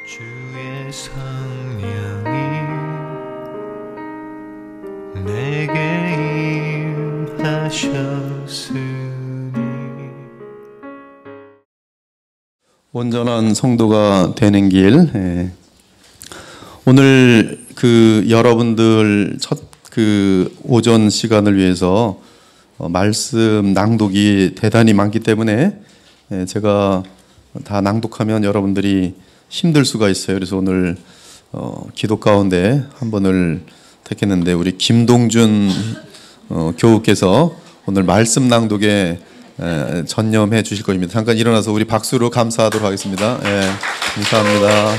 주의 성령이 내게 임하셨으니. 온전한 성도가 되는 길. 오늘 여러분들 첫 오전 시간을 위해서 말씀 낭독이 대단히 많기 때문에 제가 다 낭독하면 여러분들이 힘들 수가 있어요. 그래서 오늘 기도 가운데 한 번을 택했는데 우리 김동준 교우께서 오늘 말씀 낭독에 전념해 주실 것입니다. 잠깐 일어나서 우리 박수로 감사하도록 하겠습니다. 감사합니다.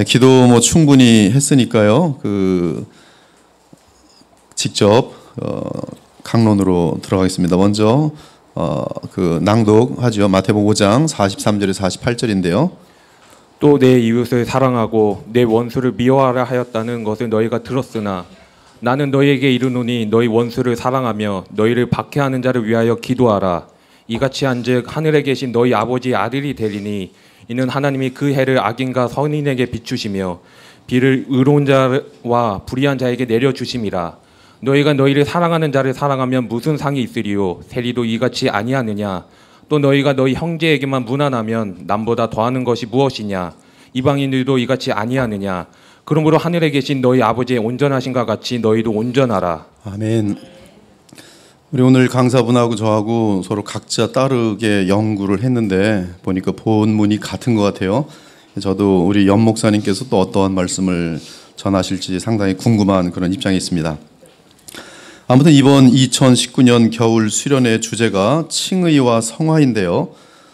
기도 충분히 했으니까요. 직접 강론으로 들어가겠습니다. 먼저 낭독하죠. 마태복음 5장 43절에서 48절인데요. 또 내 이웃을 사랑하고 내 원수를 미워하라 하였다는 것을 너희가 들었으나 나는 너희에게 이르노니 너희 원수를 사랑하며 너희를 박해하는 자를 위하여 기도하라. 이같이 한즉 하늘에 계신 너희 아버지의 아들이 되리니 이는 하나님이 그 해를 악인과 선인에게 비추시며 비를 의로운 자와 불의한 자에게 내려주심이라. 너희가 너희를 사랑하는 자를 사랑하면 무슨 상이 있으리요? 세리도 이같이 아니하느냐? 또 너희가 너희 형제에게만 무난하면 남보다 더하는 것이 무엇이냐? 이방인들도 이같이 아니하느냐? 그러므로 하늘에 계신 너희 아버지의 온전하신과 같이 너희도 온전하라. 아멘. 우리 오늘 강사분하고 저하고 서로 각자 다르게 연구를 했는데 보니까 본문이 같은 것 같아요. 저도 우리 연 목사님께서 또 어떠한 말씀을 전하실지 상당히 궁금한 그런 입장이 있습니다. 아무튼 이번 2019년 겨울 수련회 주제가 칭의와 성화인데요.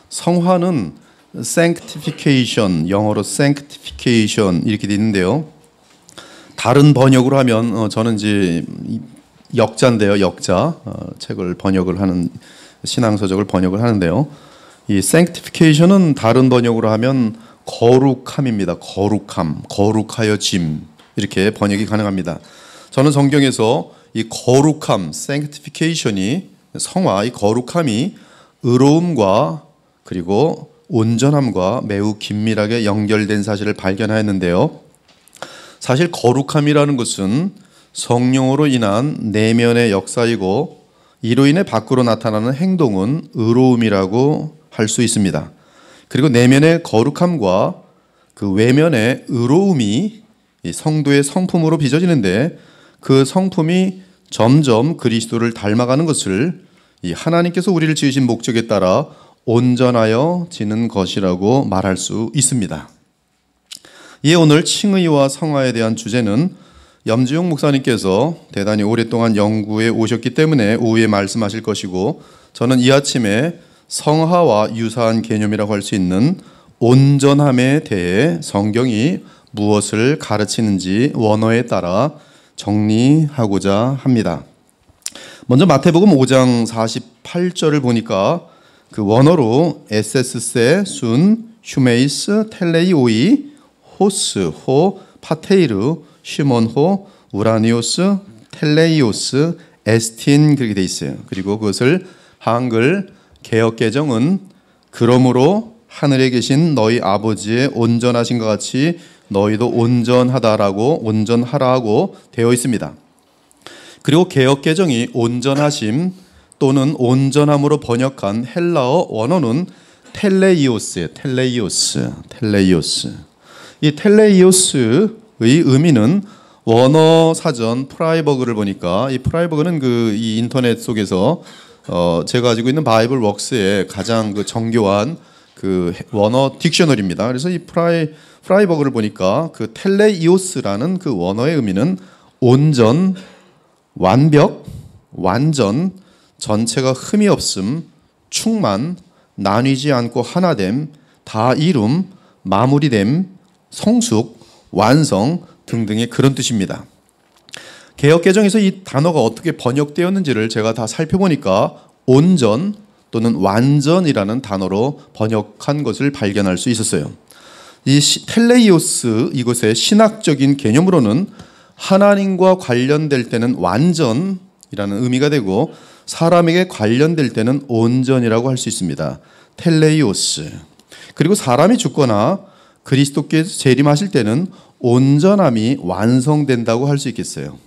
성화는 sanctification, 영어로 sanctification 이렇게 돼 있는데요. 다른 번역으로 하면 저는 이제 역자인데요. 역자. 책을 번역을 하는 신앙서적을 번역을 하는데요. 이 sanctification은 다른 번역으로 하면 거룩함입니다. 거룩함, 거룩하여짐 이렇게 번역이 가능합니다. 저는 성경에서 이 거룩함, sanctification이 성화, 이 거룩함이 의로움과 그리고 온전함과 매우 긴밀하게 연결된 사실을 발견하였는데요. 사실 거룩함이라는 것은 성령으로 인한 내면의 역사이고 이로 인해 밖으로 나타나는 행동은 의로움이라고 할 수 있습니다. 그리고 내면의 거룩함과 그 외면의 의로움이 성도의 성품으로 빚어지는데 그 성품이 점점 그리스도를 닮아가는 것을 이 하나님께서 우리를 지으신 목적에 따라 온전하여 지는 것이라고 말할 수 있습니다. 이에 오늘 칭의와 성화에 대한 주제는 염지용 목사님께서 대단히 오랫동안 연구해 오셨기 때문에 오후에 말씀하실 것이고 저는 이 아침에 성화와 유사한 개념이라고 할 수 있는 온전함에 대해 성경이 무엇을 가르치는지 원어에 따라 정리하고자 합니다. 먼저 마태복음 5장 48절을 보니까 그 원어로 에세스세 순 휴메이스 텔레이오이 호스 호 파테이르 시몬호 우라니오스 텔레이오스 에스틴 그렇게 돼 있어요. 그리고 그것을 한글 개역개정은 그러므로 하늘에 계신 너희 아버지의 온전하신 것 같이 너희도 온전하다라고 온전하라고 되어 있습니다. 그리고 개역개정이 온전하심 또는 온전함으로 번역한 헬라어 원어는 텔레이오스예요. 텔레이오스. 이 텔레이오스의 의미는 원어 사전 프라이버그를 보니까 이 프라이버그는 이 인터넷 속에서 제가 가지고 있는 바이블 웍스의 가장 정교한 원어 딕셔너리입니다. 그래서 이 프라이버그를 보니까 텔레이오스라는 그 원어의 의미는 온전, 완벽, 완전, 전체가 흠이 없음, 충만, 나뉘지 않고 하나됨, 다 이룸, 마무리됨, 성숙, 완성 등등의 그런 뜻입니다. 개역개정에서 이 단어가 어떻게 번역되었는지를 제가 다 살펴보니까 온전 또는 완전이라는 단어로 번역한 것을 발견할 수 있었어요. 이 텔레이오스 이것의 신학적인 개념으로는 하나님과 관련될 때는 완전이라는 의미가 되고 사람에게 관련될 때는 온전이라고 할 수 있습니다. 텔레이오스. 그리고 사람이 죽거나 그리스도께서 재림하실 때는 온전함이 완성된다고 할 수 있겠어요.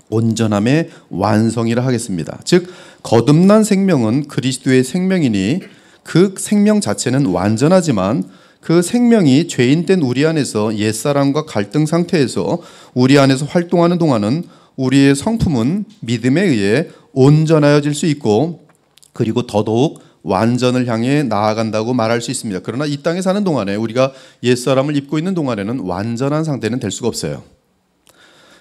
온전함의 완성이라 하겠습니다. 즉 거듭난 생명은 그리스도의 생명이니 그 생명 자체는 완전하지만 그 생명이 죄인된 우리 안에서 옛사람과 갈등 상태에서 우리 안에서 활동하는 동안은 우리의 성품은 믿음에 의해 온전하여질 수 있고 그리고 더더욱 완전을 향해 나아간다고 말할 수 있습니다. 그러나 이 땅에 사는 동안에 우리가 옛사람을 입고 있는 동안에는 완전한 상태는 될 수가 없어요.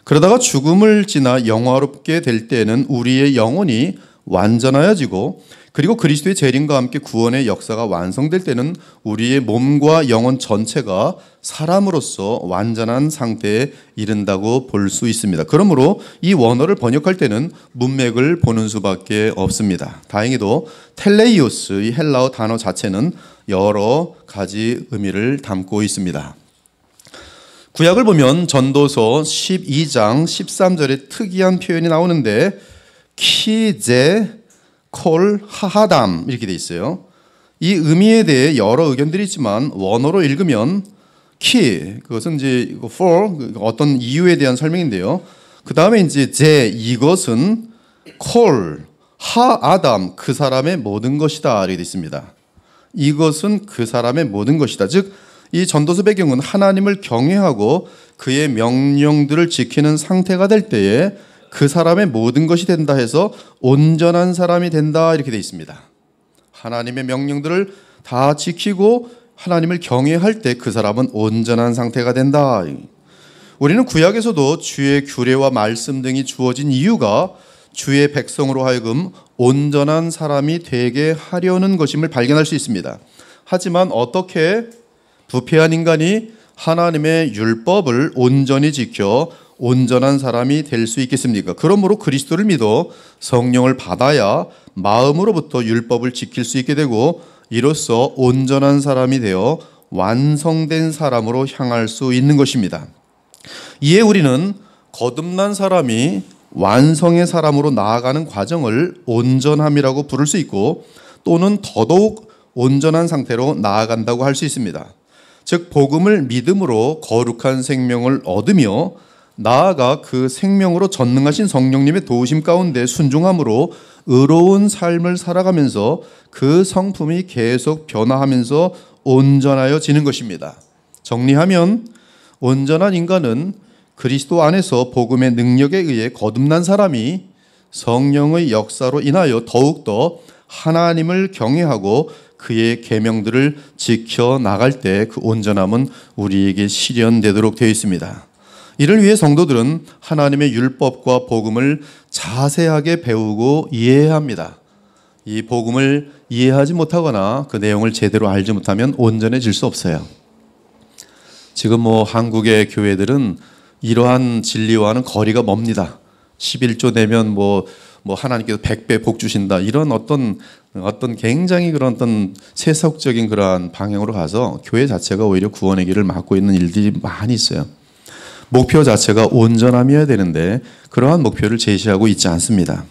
그러다가 죽음을 지나 영화롭게 될 때는 우리의 영혼이 완전하여지고 그리고 그리스도의 재림과 함께 구원의 역사가 완성될 때는 우리의 몸과 영혼 전체가 사람으로서 완전한 상태에 이른다고 볼 수 있습니다. 그러므로 이 원어를 번역할 때는 문맥을 보는 수밖에 없습니다. 다행히도 텔레이오스, 이 헬라어 단어 자체는 여러 가지 의미를 담고 있습니다. 구약을 보면 전도서 12장 13절에 특이한 표현이 나오는데 키제 콜 하하담 이렇게 돼 있어요. 이 의미에 대해 여러 의견들이 있지만 원어로 읽으면 키 그것은 이제 for 어떤 이유에 대한 설명인데요. 그 다음에 이제 제 이것은 콜 하아담 그 사람의 모든 것이다 이렇게 돼 있습니다. 이것은 그 사람의 모든 것이다. 즉 이 전도서 배경은 하나님을 경외하고 그의 명령들을 지키는 상태가 될 때에 그 사람의 모든 것이 된다 해서 온전한 사람이 된다 이렇게 돼 있습니다. 하나님의 명령들을 다 지키고 하나님을 경외할 때 그 사람은 온전한 상태가 된다. 우리는 구약에서도 주의 규례와 말씀 등이 주어진 이유가 주의 백성으로 하여금 온전한 사람이 되게 하려는 것임을 발견할 수 있습니다. 하지만 어떻게 부패한 인간이 하나님의 율법을 온전히 지켜 온전한 사람이 될 수 있겠습니까? 그러므로 그리스도를 믿어 성령을 받아야 마음으로부터 율법을 지킬 수 있게 되고 이로써 온전한 사람이 되어 완성된 사람으로 향할 수 있는 것입니다. 이에 우리는 거듭난 사람이 완성의 사람으로 나아가는 과정을 온전함이라고 부를 수 있고 또는 더더욱 온전한 상태로 나아간다고 할 수 있습니다. 즉 복음을 믿음으로 거룩한 생명을 얻으며 나아가 그 생명으로 전능하신 성령님의 도우심 가운데 순종함으로 의로운 삶을 살아가면서 그 성품이 계속 변화하면서 온전하여지는 것입니다. 정리하면 온전한 인간은 그리스도 안에서 복음의 능력에 의해 거듭난 사람이 성령의 역사로 인하여 더욱더 하나님을 경외하고 그의 계명들을 지켜 나갈 때 그 온전함은 우리에게 실현되도록 되어 있습니다. 이를 위해 성도들은 하나님의 율법과 복음을 자세하게 배우고 이해해야 합니다. 이 복음을 이해하지 못하거나 그 내용을 제대로 알지 못하면 온전해질 수 없어요. 지금 한국의 교회들은 이러한 진리와는 거리가 멉니다. 11조 내면 하나님께서 100배 복 주신다. 이런 어떤 굉장히 그런 어떤 세속적인 그러한 방향으로 가서 교회 자체가 오히려 구원의 길을 막고 있는 일들이 많이 있어요. 목표 자체가 온전함이어야 되는데 그러한 목표를 제시하고 있지 않습니다.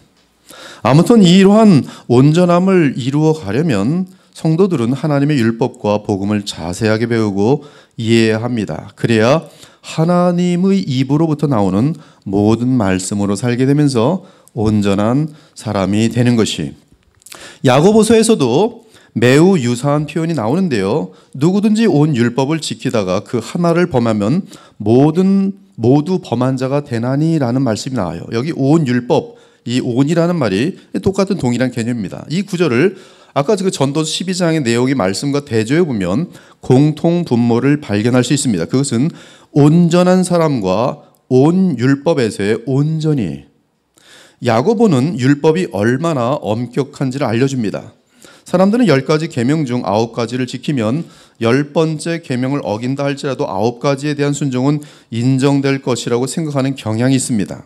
아무튼 이러한 온전함을 이루어 가려면 성도들은 하나님의 율법과 복음을 자세하게 배우고 이해해야 합니다. 그래야 하나님의 입으로부터 나오는 모든 말씀으로 살게 되면서 온전한 사람이 되는 것이. 야고보서에서도 매우 유사한 표현이 나오는데요. 누구든지 온 율법을 지키다가 그 하나를 범하면 모두 범한 자가 되나니라는 말씀이 나와요. 여기 온 율법, 이 온이라는 말이 똑같은 동일한 개념입니다. 이 구절을 아까 그 전도서 12장의 내용의 말씀과 대조해 보면 공통 분모를 발견할 수 있습니다. 그것은 온전한 사람과 온 율법에서의 온전히. 야고보는 율법이 얼마나 엄격한지를 알려줍니다. 사람들은 10가지 계명 중 9가지를 지키면 10번째 계명을 어긴다 할지라도 9가지에 대한 순종은 인정될 것이라고 생각하는 경향이 있습니다.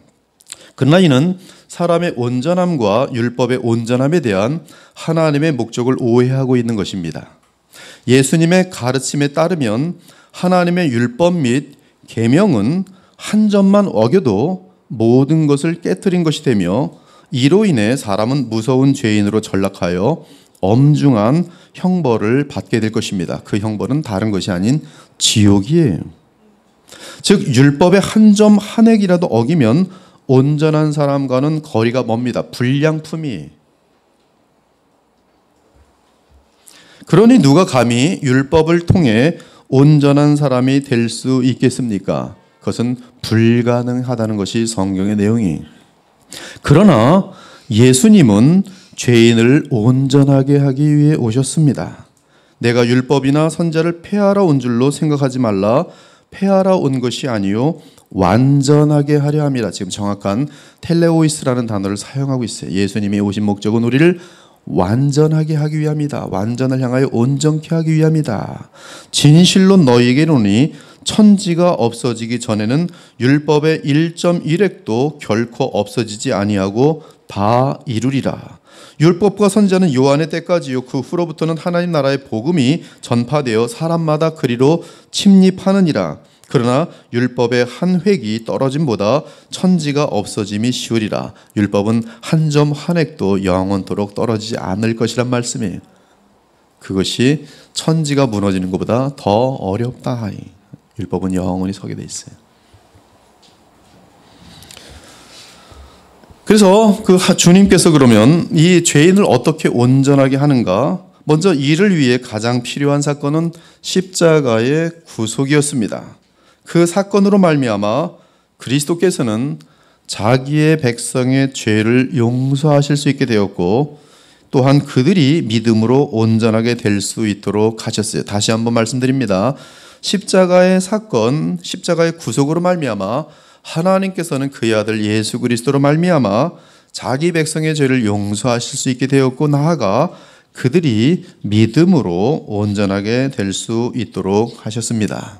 그러나 이는 사람의 온전함과 율법의 온전함에 대한 하나님의 목적을 오해하고 있는 것입니다. 예수님의 가르침에 따르면 하나님의 율법 및 계명은 한 점만 어겨도 모든 것을 깨트린 것이 되며 이로 인해 사람은 무서운 죄인으로 전락하여 엄중한 형벌을 받게 될 것입니다. 그 형벌은 다른 것이 아닌 지옥이에요. 즉 율법의 한 점 한 획이라도 어기면 온전한 사람과는 거리가 멉니다. 불량품이. 그러니 누가 감히 율법을 통해 온전한 사람이 될 수 있겠습니까? 그것은 불가능하다는 것이 성경의 내용이. 그러나 예수님은 죄인을 온전하게 하기 위해 오셨습니다. 내가 율법이나 선자를 폐하러 온 줄로 생각하지 말라. 폐하러 온 것이 아니요 완전하게 하려 함이라. 지금 정확한 텔레오이스라는 단어를 사용하고 있어요. 예수님이 오신 목적은 우리를 완전하게 하기 위함이다. 완전을 향하여 온전케 하기 위함이다. 진실로 너희에게 이르노니 천지가 없어지기 전에는 율법의 1.1획도 결코 없어지지 아니하고 다 이루리라. 율법과 선지자는 요한의 때까지요 그 후로부터는 하나님 나라의 복음이 전파되어 사람마다 그리로 침입하느니라. 그러나 율법의 한 획이 떨어짐보다 천지가 없어짐이 쉬우리라. 율법은 한 점 한 획도 영원토록 떨어지지 않을 것이란 말씀이에요. 그것이 천지가 무너지는 것보다 더 어렵다 하이. 율법은 영원히 서게 돼 있어요. 그래서 그 주님께서 그러면 이 죄인을 어떻게 온전하게 하는가? 먼저 이를 위해 가장 필요한 사건은 십자가의 구속이었습니다. 그 사건으로 말미암아 그리스도께서는 자기의 백성의 죄를 용서하실 수 있게 되었고 또한 그들이 믿음으로 온전하게 될 수 있도록 하셨어요. 다시 한번 말씀드립니다. 십자가의 사건, 십자가의 구속으로 말미암아 하나님께서는 그의 아들 예수 그리스도로 말미암아 자기 백성의 죄를 용서하실 수 있게 되었고 나아가 그들이 믿음으로 온전하게 될 수 있도록 하셨습니다.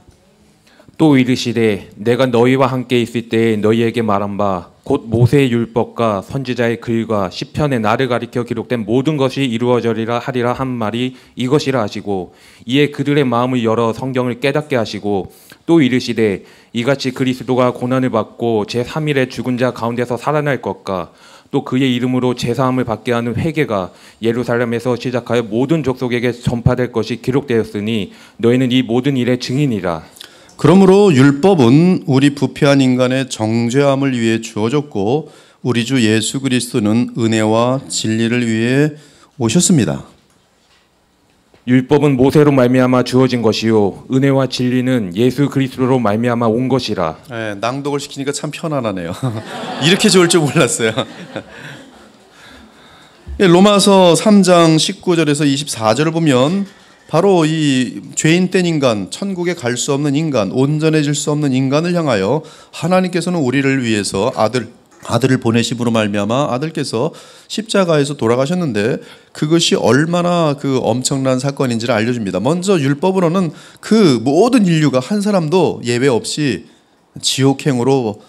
또 이르시되 내가 너희와 함께 있을 때에 너희에게 말한 바 곧 모세의 율법과 선지자의 글과 시편의 나를 가리켜 기록된 모든 것이 이루어져리라 하리라 한 말이 이것이라 하시고 이에 그들의 마음을 열어 성경을 깨닫게 하시고 또 이르시되 이같이 그리스도가 고난을 받고 제3일에 죽은 자 가운데서 살아날 것과 또 그의 이름으로 제사함을 받게 하는 회개가 예루살렘에서 시작하여 모든 족속에게 전파될 것이 기록되었으니 너희는 이 모든 일의 증인이라. 그러므로 율법은 우리 부패한 인간의 정죄함을 위해 주어졌고 우리 주 예수 그리스도는 은혜와 진리를 위해 오셨습니다. 율법은 모세로 말미암아 주어진 것이요 은혜와 진리는 예수 그리스도로 말미암아 온 것이라. 네, 낭독을 시키니까 참 편안하네요. 이렇게 좋을 줄 몰랐어요. 로마서 3장 19절에서 24절을 보면 바로 이 죄인 된 인간, 천국에 갈 수 없는 인간, 온전해질 수 없는 인간을 향하여 하나님께서는 우리를 위해서 아들을 보내심으로 말미암아 아들께서 십자가에서 돌아가셨는데 그것이 얼마나 그 엄청난 사건인지를 알려줍니다. 먼저 율법으로는 그 모든 인류가 한 사람도 예외 없이 지옥행으로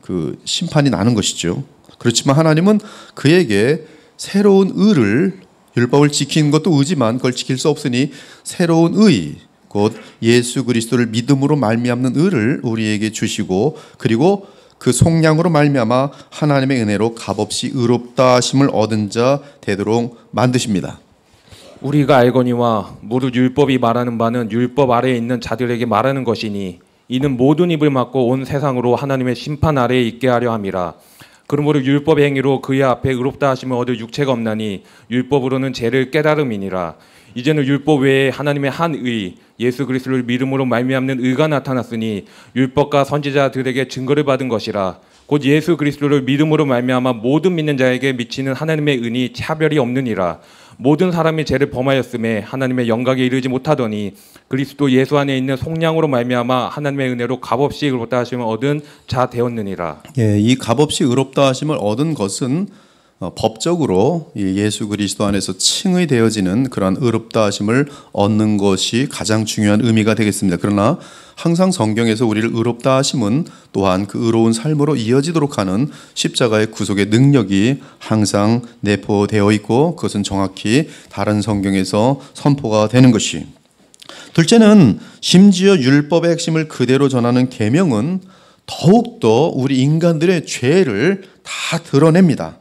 그 심판이 나는 것이죠. 그렇지만 하나님은 그에게 새로운 의를 율법을 지키는 것도 의지만 그걸 지킬 수 없으니 새로운 의 곧 예수 그리스도를 믿음으로 말미암는 의를 우리에게 주시고 그리고 그 속량으로 말미암아 하나님의 은혜로 값없이 의롭다 하심을 얻은 자 되도록 만드십니다. 우리가 알거니와 무릇 율법이 말하는 바는 율법 아래에 있는 자들에게 말하는 것이니 이는 모든 입을 막고 온 세상으로 하나님의 심판 아래에 있게 하려 함이라. 그러므로 율법의 행위로 그의 앞에 의롭다 하심을 얻을 육체가 없나니 율법으로는 죄를 깨달음이니라. 이제는 율법 외에 하나님의 한 의 예수 그리스도를 믿음으로 말미암는 의가 나타났으니 율법과 선지자들에게 증거를 받은 것이라. 곧 예수 그리스도를 믿음으로 말미암아 모든 믿는 자에게 미치는 하나님의 은이 차별이 없느니라. 모든 사람이 죄를 범하였음에 하나님의 영광에 이르지 못하더니 그리스도 예수 안에 있는 속량으로 말미암아 하나님의 은혜로 값없이 의롭다 하심을 얻은 자 되었느니라. 예, 이 값없이 의롭다 하심을 얻은 것은 법적으로 예수 그리스도 안에서 칭의 되어지는 그러한 의롭다 하심을 얻는 것이 가장 중요한 의미가 되겠습니다. 그러나 항상 성경에서 우리를 의롭다 하심은 또한 그 의로운 삶으로 이어지도록 하는 십자가의 구속의 능력이 항상 내포되어 있고 그것은 정확히 다른 성경에서 선포가 되는 것이. 둘째는 심지어 율법의 핵심을 그대로 전하는 계명은 더욱더 우리 인간들의 죄를 다 드러냅니다.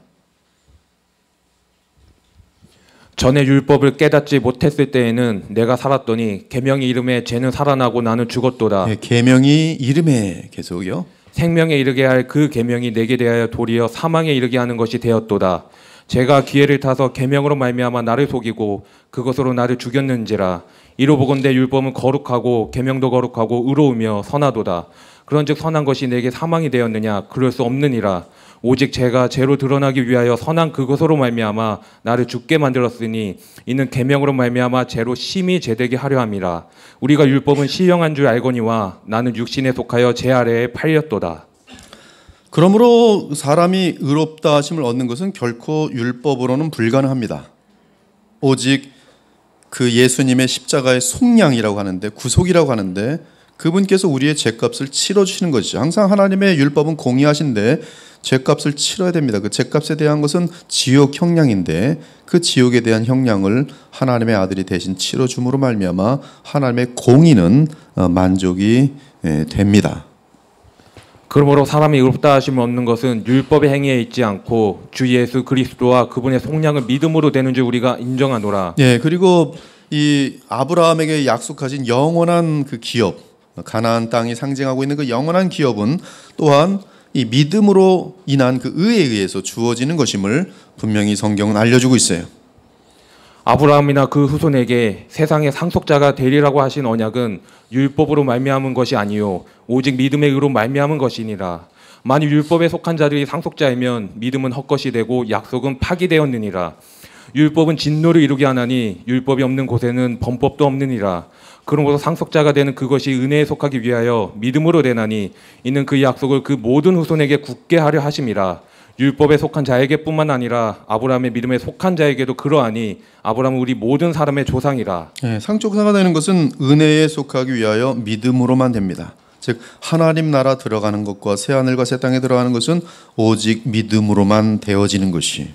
전에 율법을 깨닫지 못했을 때에는 내가 살았더니 계명의 이름에 죄는 살아나고 나는 죽었도다. 예, 계명이 이름에 계속요. 생명에 이르게 할 그 계명이 내게 대하여 도리어 사망에 이르게 하는 것이 되었도다. 제가 기회를 타서 계명으로 말미암아 나를 속이고 그것으로 나를 죽였는지라. 이로 보건대 율법은 거룩하고 계명도 거룩하고 의로우며 선하도다. 그런즉 선한 것이 내게 사망이 되었느냐? 그럴 수 없느니라. 오직 제가 죄로 드러나기 위하여 선한 그것으로 말미암아 나를 죽게 만들었으니 이는 계명으로 말미암아 죄로 심히 죄되게 하려 함이라. 우리가 율법은 시령한 줄 알거니와 나는 육신에 속하여 죄 아래에 팔렸도다. 그러므로 사람이 의롭다 하심을 얻는 것은 결코 율법으로는 불가능합니다. 오직 그 예수님의 십자가의 속량이라고 하는데, 구속이라고 하는데, 그분께서 우리의 죄값을 치러주시는 것이죠. 항상 하나님의 율법은 공의하신데 죄값을 치러야 됩니다. 그 죄값에 대한 것은 지옥 형량인데, 그 지옥에 대한 형량을 하나님의 아들이 대신 치러줌으로 말미암아 하나님의 공의는 만족이 됩니다. 그러므로 사람이 의롭다 하심을 얻는 것은 율법의 행위에 있지 않고 주 예수 그리스도와 그분의 속량을 믿음으로 되는 줄 우리가 인정하노라. 예, 그리고 이 아브라함에게 약속하신 영원한 그 기업, 가나안 땅이 상징하고 있는 그 영원한 기업은 또한 이 믿음으로 인한 그 의에 의해서 주어지는 것임을 분명히 성경은 알려주고 있어요. 아브라함이나 그 후손에게 세상의 상속자가 되리라고 하신 언약은 율법으로 말미암은 것이 아니요 오직 믿음의 의로 말미암은 것이니라. 만일 율법에 속한 자들이 상속자이면 믿음은 헛것이 되고 약속은 파기되었느니라. 율법은 진노를 이루게 하나니 율법이 없는 곳에는 범법도 없느니라. 그러므로 상속자가 되는 그것이 은혜에 속하기 위하여 믿음으로 되나니 이는 그 약속을 그 모든 후손에게 굳게 하려 하심이라. 율법에 속한 자에게뿐만 아니라 아브라함의 믿음에 속한 자에게도 그러하니 아브라함은 우리 모든 사람의 조상이라. 예, 상속자가 되는 것은 은혜에 속하기 위하여 믿음으로만 됩니다. 즉 하나님 나라 들어가는 것과 새 하늘과 새 땅에 들어가는 것은 오직 믿음으로만 되어지는 것이,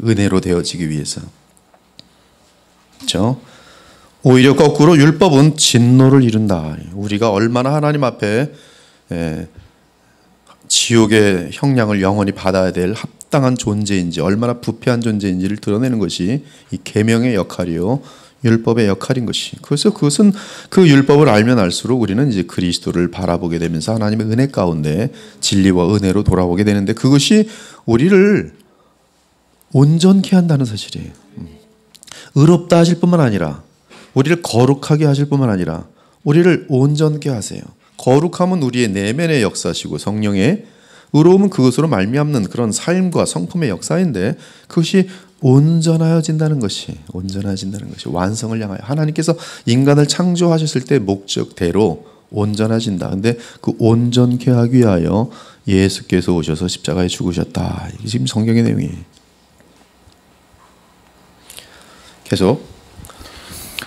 은혜로 되어지기 위해서. 그렇죠? 오히려 거꾸로 율법은 진노를 이룬다. 우리가 얼마나 하나님 앞에 지옥의 형량을 영원히 받아야 될 합당한 존재인지, 얼마나 부패한 존재인지를 드러내는 것이 이 계명의 역할이요 율법의 역할인 것이. 그래서 그것은 그 율법을 알면 알수록 우리는 이제 그리스도를 바라보게 되면서 하나님의 은혜 가운데 진리와 은혜로 돌아오게 되는데, 그것이 우리를 온전케 한다는 사실이에요. 의롭다 하실 뿐만 아니라 우리를 거룩하게 하실 뿐만 아니라 우리를 온전케 하세요. 거룩함은 우리의 내면의 역사시고 성령의 의로움은 그것으로 말미암는 그런 삶과 성품의 역사인데, 그것이 온전하여진다는 것이 완성을 향하여 하나님께서 인간을 창조하셨을 때 목적대로 온전해진다. 근데 그 온전케 하기 위하여 예수께서 오셔서 십자가에 죽으셨다. 이게 지금 성경의 내용이에요. 계속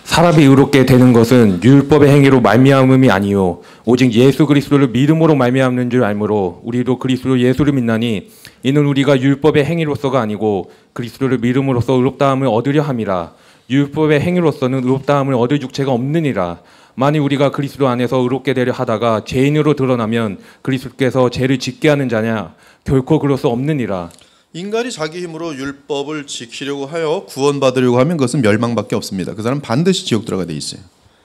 사람이 의롭게 되는 것은 율법의 행위로 말미암음이 아니요 오직 예수 그리스도를 믿음으로 말미암는 줄 알므로 우리도 그리스도 예수를 믿나니 이는 우리가 율법의 행위로서가 아니고 그리스도를 믿음으로써 의롭다함을 얻으려 함이라. 율법의 행위로서는 의롭다함을 얻을 육체가 없느니라. 만일 우리가 그리스도 안에서 의롭게 되려 하다가 죄인으로 드러나면 그리스도께서 죄를 짓게 하는 자냐? 결코 그럴 수 없느니라. 인간이 자기 힘으로 율법을 지키려고 하여 구원받으려고 하면 그것은 멸망밖에 없습니다. 그 사람은 반드시 지옥 들어가게 돼 있어요.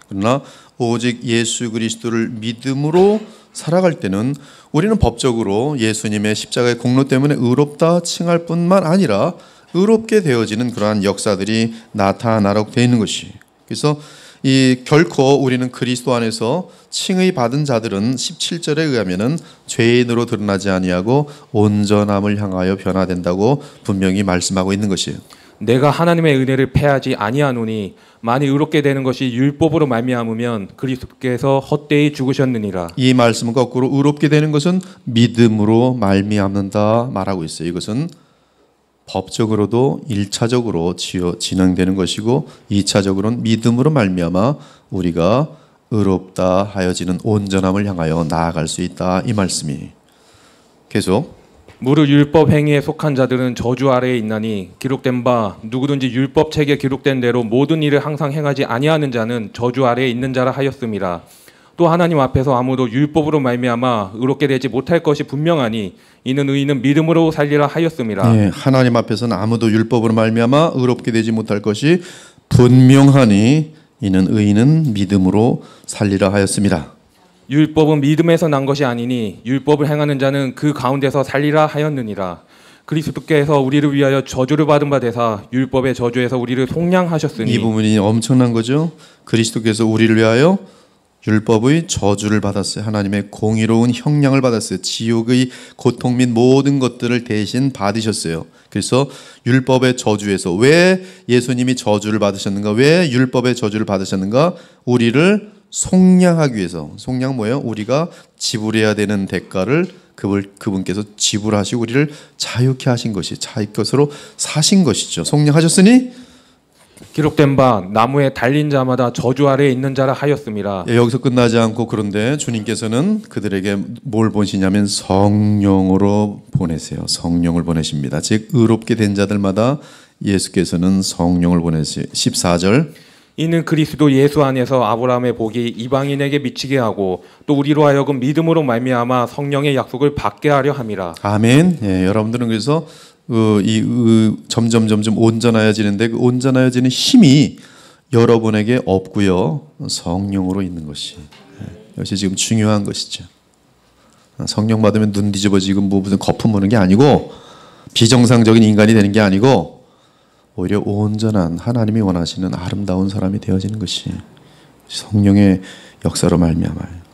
그러나 오직 예수 그리스도를 믿음으로 살아갈 때는 우리는 법적으로 예수님의 십자가의 공로 때문에 의롭다 칭할 뿐만 아니라 의롭게 되어지는 그러한 역사들이 나타나도록 되어 있는 것이. 그래서 이 결코 우리는 그리스도 안에서 칭의 받은 자들은 17절에 의하면은 죄인으로 드러나지 아니하고 온전함을 향하여 변화된다고 분명히 말씀하고 있는 것이에요. 내가 하나님의 은혜를 패하지 아니하노니 만일 의롭게 되는 것이 율법으로 말미암으면 그리스도께서 헛되이 죽으셨느니라. 이 말씀은 거꾸로 의롭게 되는 것은 믿음으로 말미암는다 말하고 있어요. 이것은 법적으로도 1차적으로 진행되는 것이고 2차적으로는 믿음으로 말미암아 우리가 의롭다 하여지는 온전함을 향하여 나아갈 수 있다 이 말씀이. 계속 무릇 율법 행위에 속한 자들은 저주 아래에 있나니 기록된 바 누구든지 율법 책에 기록된 대로 모든 일을 항상 행하지 아니하는 자는 저주 아래에 있는 자라 하였음이라. 또 하나님 앞에서 아무도 율법으로 말미암아 의롭게 되지 못할 것이 분명하니 이는 의인은 믿음으로 살리라 하였음이라. 예, 하나님 앞에서는 아무도 율법으로 말미암아 의롭게 되지 못할 것이 분명하니 이는 의인은 믿음으로 살리라 하였습니다. 율법은 믿음에서 난 것이 아니니 율법을 행하는 자는 그 가운데서 살리라 하였느니라. 그리스도께서 우리를 위하여 저주를 받은 바 되사 율법의 저주에서 우리를 속량하셨으니. 이 부분이 엄청난 거죠. 그리스도께서 우리를 위하여 율법의 저주를 받았어요. 하나님의 공의로운 형량을 받았어요. 지옥의 고통 및 모든 것들을 대신 받으셨어요. 그래서 율법의 저주에서 왜 예수님이 저주를 받으셨는가? 왜 율법의 저주를 받으셨는가? 우리를 속량하기 위해서. 속량 뭐예요? 우리가 지불해야 되는 대가를 그분께서 지불하시고 우리를 자유케 하신 것이 자기 것으로 사신 것이죠. 속량하셨으니 기록된 바 나무에 달린 자마다 저주 아래에 있는 자라 하였음이라. 예, 여기서 끝나지 않고 그런데 주님께서는 그들에게 뭘 보시냐면 성령으로 보내세요. 성령을 보내십니다. 즉 의롭게 된 자들마다 예수께서는 성령을 보내세요. 14절 이는 그리스도 예수 안에서 아브라함의 복이 이방인에게 미치게 하고 또 우리로 하여금 믿음으로 말미암아 성령의 약속을 받게 하려 함이라. 아멘. 예, 여러분들은 그래서 점점 온전하여지는데 그 온전하여지는 힘이 여러분에게 없고요. 성령으로 있는 것이. 이것이 지금 중요한 것이죠. 성령 받으면 눈 뒤집어지고 뭐 무슨 거품 무는 게 아니고 비정상적인 인간이 되는 게 아니고 오히려 온전한 하나님이 원하시는 아름다운 사람이 되어지는 것이 성령의 역사로 말미암아요.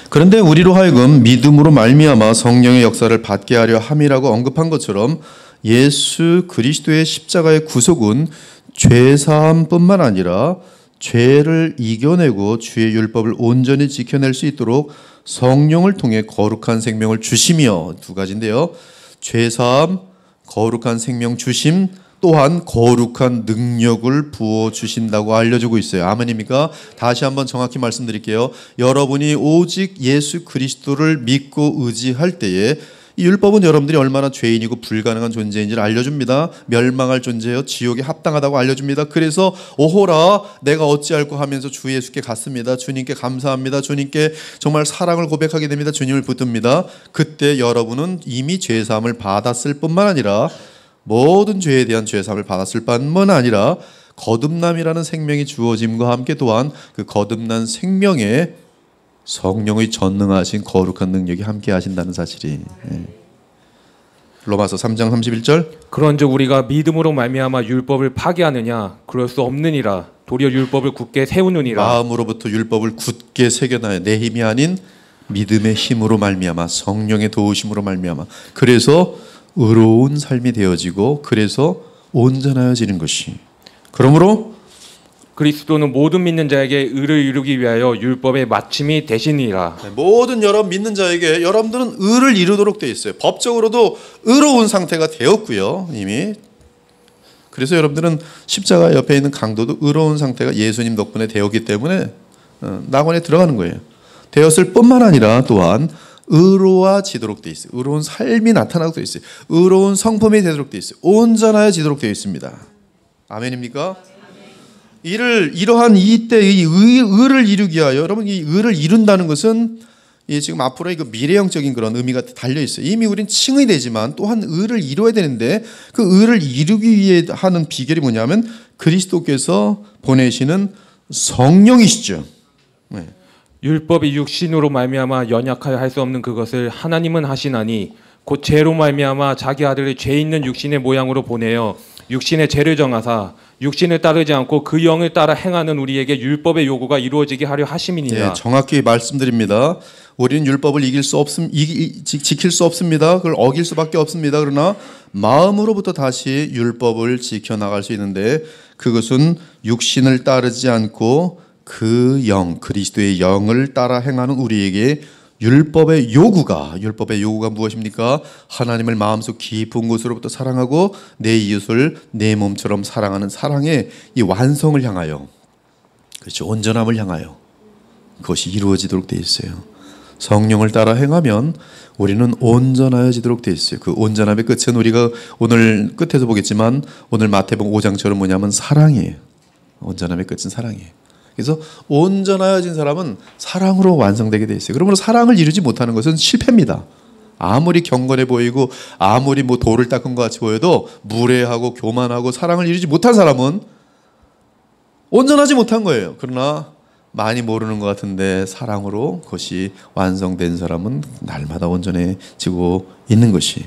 그런데 우리로 하여금 믿음으로 말미암아 성령의 역사를 받게 하려 함이라고 언급한 것처럼 예수 그리스도의 십자가의 구속은 죄사함뿐만 아니라 죄를 이겨내고 주의 율법을 온전히 지켜낼 수 있도록 성령을 통해 거룩한 생명을 주시며 두 가지인데요. 죄사함, 거룩한 생명 주심, 또한 거룩한 능력을 부어주신다고 알려주고 있어요. 아멘입니까? 다시 한번 정확히 말씀드릴게요. 여러분이 오직 예수 그리스도를 믿고 의지할 때에 이 율법은 여러분들이 얼마나 죄인이고 불가능한 존재인지를 알려줍니다. 멸망할 존재요. 지옥에 합당하다고 알려줍니다. 그래서 오호라 내가 어찌할꼬 하면서 주 예수께 갔습니다. 주님께 감사합니다. 주님께 정말 사랑을 고백하게 됩니다. 주님을 붙듭니다. 그때 여러분은 이미 죄사함을 받았을 뿐만 아니라 모든 죄에 대한 죄사함을 받았을 뿐만 아니라 거듭남이라는 생명이 주어짐과 함께 또한 그 거듭난 생명에 성령의 전능하신 거룩한 능력이 함께 하신다는 사실이 로마서 3장 31절 그런즉 우리가 믿음으로 말미암아 율법을 파기하느냐 그럴 수 없느니라. 도리어 율법을 굳게 세우느니라. 마음으로부터 율법을 굳게 새겨놔요. 내 힘이 아닌 믿음의 힘으로 말미암아 성령의 도우심으로 말미암아 그래서 의로운 삶이 되어지고 그래서 온전하여지는 것이. 그러므로 그리스도는 모든 믿는 자에게 의를 이루기 위하여 율법의 마침이 되시니라. 모든 여러분 믿는 자에게 여러분들은 의를 이루도록 되어 있어요. 법적으로도 의로운 상태가 되었고요. 이미. 그래서 여러분들은 십자가 옆에 있는 강도도 의로운 상태가 예수님 덕분에 되었기 때문에 낙원에 들어가는 거예요. 되었을 뿐만 아니라 또한 의로워지도록 되어 있어요. 의로운 삶이 나타나도록 되어 있어요. 의로운 성품이 되도록 되어 있어요. 온전하여지도록 되어 있습니다. 아멘입니까? 이러한 이때의 의를 이루기 위하여 여러분 이 의를 이룬다는 것은 지금 앞으로의 그 미래형적인 그런 의미가 달려 있어요. 이미 우린 칭의 되지만 또한 의를 이루어야 되는데 그 의를 이루기 위해 하는 비결이 뭐냐면 그리스도께서 보내시는 성령이시죠. 네. 율법이 육신으로 말미암아 연약하여 할 수 없는 그것을 하나님은 하시나니 곧 죄로 말미암아 자기 아들을 죄 있는 육신의 모양으로 보내어 육신의 죄를 정하사 육신을 따르지 않고 그 영을 따라 행하는 우리에게 율법의 요구가 이루어지게 하려 하심이니라. 네, 정확히 말씀드립니다. 우리는 율법을 지킬 수 없습니다. 그걸 어길 수밖에 없습니다. 그러나 마음으로부터 다시 율법을 지켜나갈 수 있는데 그것은 육신을 따르지 않고 그 영, 그리스도의 영을 따라 행하는 우리에게 율법의 요구가 무엇입니까? 하나님을 마음속 깊은 곳으로부터 사랑하고 내 이웃을 내 몸처럼 사랑하는 사랑의 이 완성을 향하여 그렇죠. 온전함을 향하여 그것이 이루어지도록 되어 있어요. 성령을 따라 행하면 우리는 온전하여지도록 되어 있어요. 그 온전함의 끝은 우리가 오늘 끝에서 보겠지만 오늘 마태복음 5장처럼 뭐냐면 사랑이에요. 온전함의 끝은 사랑이에요. 그래서 온전하여진 사람은 사랑으로 완성되게 돼 있어요. 그러므로 사랑을 이루지 못하는 것은 실패입니다. 아무리 경건해 보이고 아무리 뭐 돌을 닦은 것 같이 보여도 무례하고 교만하고 사랑을 이루지 못한 사람은 온전하지 못한 거예요. 그러나 많이 모르는 것 같은데 사랑으로 그것이 완성된 사람은 날마다 온전해지고 있는 것이.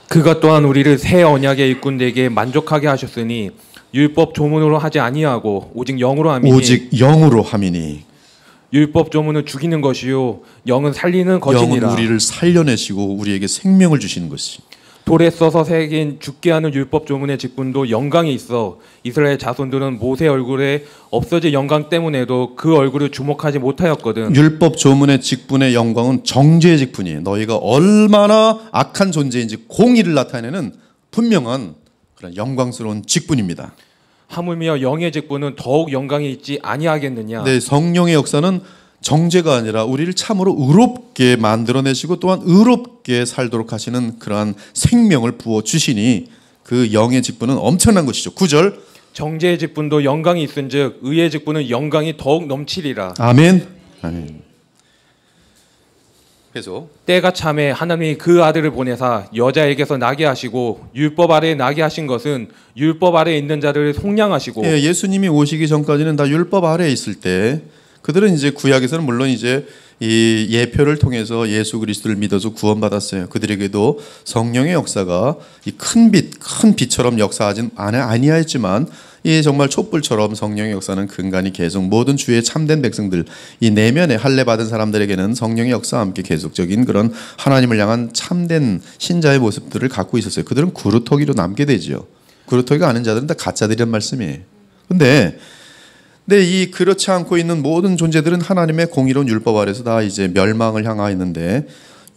그가 또한 우리를 새 언약의 일꾼되게 만족하게 하셨으니 율법 조문으로 하지 아니하고 오직 영으로 함이니 오직 영으로 함이니. 율법 조문은 죽이는 것이요 영은 살리는 것이니라. 영은 우리를 살려내시고 우리에게 생명을 주시는 것이. 돌에 써서 새긴 죽게 하는 율법 조문의 직분도 영광이 있어 이스라엘 자손들은 모세 얼굴에 없어질 영광 때문에도 그 얼굴을 주목하지 못하였거든. 율법 조문의 직분의 영광은 정죄의 직분이에요. 너희가 얼마나 악한 존재인지 공의를 나타내는 분명한 그런 영광스러운 직분입니다. 하물며 영의 직분은 더욱 영광이 있지 아니하겠느냐. 네, 성령의 역사는 정죄가 아니라 우리를 참으로 의롭게 만들어내시고 또한 의롭게 살도록 하시는 그러한 생명을 부어 주시니 그 영의 직분은 엄청난 것이죠. 9절 정죄의 직분도 영광이 있은즉 의의 직분은 영광이 더욱 넘치리라. 아멘. 아멘. 그래서 때가 참에 하나님이 그 아들을 보내사 여자에게서 나게 하시고 율법 아래에 나게 하신 것은 율법 아래에 있는 자들을 속량하시고. 예, 예수님이 오시기 전까지는 다 율법 아래에 있을 때 그들은 이제 구약에서는 물론 이제 이 예표를 통해서 예수 그리스도를 믿어서 구원받았어요. 그들에게도 성령의 역사가 이 큰 빛처럼 역사하진 아니하였지만 이 정말 촛불처럼 성령의 역사는 근간이 계속 모든 주의 참된 백성들, 이 내면에 할례 받은 사람들에게는 성령의 역사와 함께 계속적인 그런 하나님을 향한 참된 신자의 모습들을 갖고 있었어요. 그들은 구루터기로 남게 되지요. 구루터기가 아닌 자들은 다 가짜들이란 말씀이에요. 근데 이 그렇지 않고 있는 모든 존재들은 하나님의 공의로운 율법 아래서 다 이제 멸망을 향하여 있는데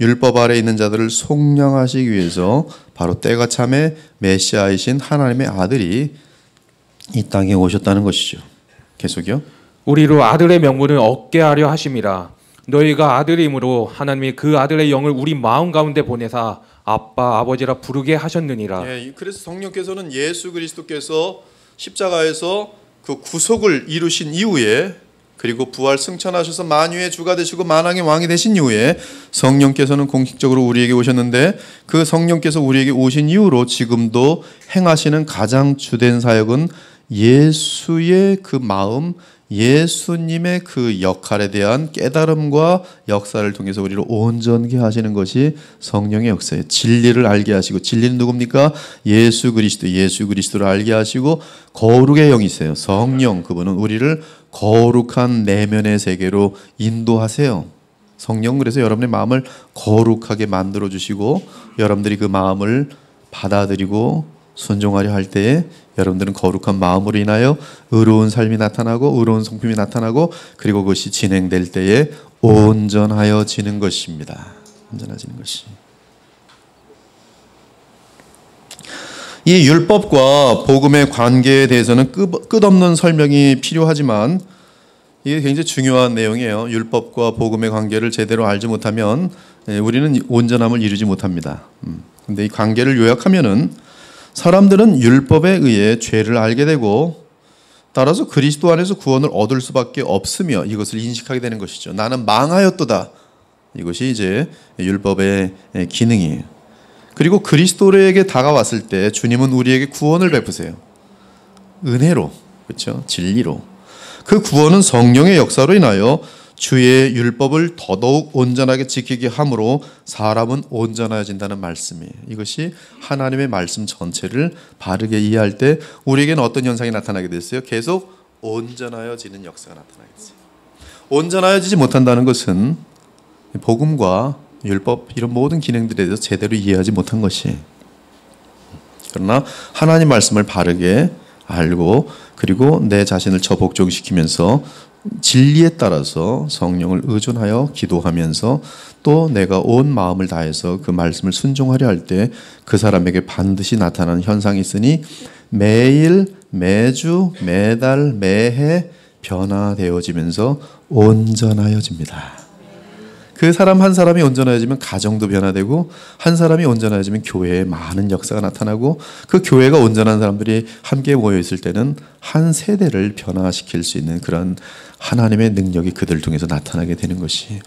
율법 아래 있는 자들을 속량하시기 위해서 바로 때가 참에 메시아이신 하나님의 아들이 이 땅에 오셨다는 것이죠. 계속요. 우리로 아들의 명분을 얻게 하려 하심이라. 너희가 아들이므로 하나님이 그 아들의 영을 우리 마음 가운데 보내사 아빠 아버지라 부르게 하셨느니라. 예, 그래서 성령께서는 예수 그리스도께서 십자가에서 그 구속을 이루신 이후에 그리고 부활 승천하셔서 만유의 주가 되시고 만왕의 왕이 되신 이후에 성령께서는 공식적으로 우리에게 오셨는데 그 성령께서 우리에게 오신 이후로 지금도 행하시는 가장 주된 사역은 예수의 그 마음, 예수님의 그 역할에 대한 깨달음과 역사를 통해서 우리를 온전케 하시는 것이 성령의 역사예요. 진리를 알게 하시고, 진리는 누굽니까? 예수 그리스도를 알게 하시고 거룩의 영이세요. 성령, 그분은 우리를 거룩한 내면의 세계로 인도하세요. 성령, 그래서 여러분의 마음을 거룩하게 만들어 주시고 여러분들이 그 마음을 받아들이고 순종하려 할 때에 여러분들은 거룩한 마음으로 인하여 의로운 삶이 나타나고 의로운 성품이 나타나고 그리고 그것이 진행될 때에 온전하여지는 것입니다. 온전해지는 것이. 이 율법과 복음의 관계에 대해서는 끝없는 설명이 필요하지만 이게 굉장히 중요한 내용이에요. 율법과 복음의 관계를 제대로 알지 못하면 우리는 온전함을 이루지 못합니다. 근데 이 관계를 요약하면은 사람들은 율법에 의해 죄를 알게 되고 따라서 그리스도 안에서 구원을 얻을 수밖에 없으며 이것을 인식하게 되는 것이죠. 나는 망하였도다. 이것이 이제 율법의 기능이에요. 그리고 그리스도에게 다가왔을 때 주님은 우리에게 구원을 베푸세요. 은혜로, 그렇죠? 진리로. 그 구원은 성령의 역사로 인하여 주의 율법을 더더욱 온전하게 지키게 함으로 사람은 온전해진다는 말씀이에요. 이것이 하나님의 말씀 전체를 바르게 이해할 때 우리에게는 어떤 현상이 나타나게 됐어요? 계속 온전해지는 역사가 나타나겠어요. 온전해지지 못한다는 것은 복음과 율법 이런 모든 기능들에 대해서 제대로 이해하지 못한 것이에요. 그러나 하나님 말씀을 바르게 알고 그리고 내 자신을 저복종시키면서 진리에 따라서 성령을 의존하여 기도하면서 또 내가 온 마음을 다해서 그 말씀을 순종하려 할 때 그 사람에게 반드시 나타나는 현상이 있으니 매일, 매주, 매달, 매해 변화되어지면서 온전하여집니다. 그 사람 한 사람이 온전해지면 가정도 변화되고 한 사람이 온전해지면 교회에 많은 역사가 나타나고 그 교회가 온전한 사람들이 함께 모여 있을 때는 한 세대를 변화시킬 수 있는 그런 하나님의 능력이 그들을 통해서 나타나게 되는 것이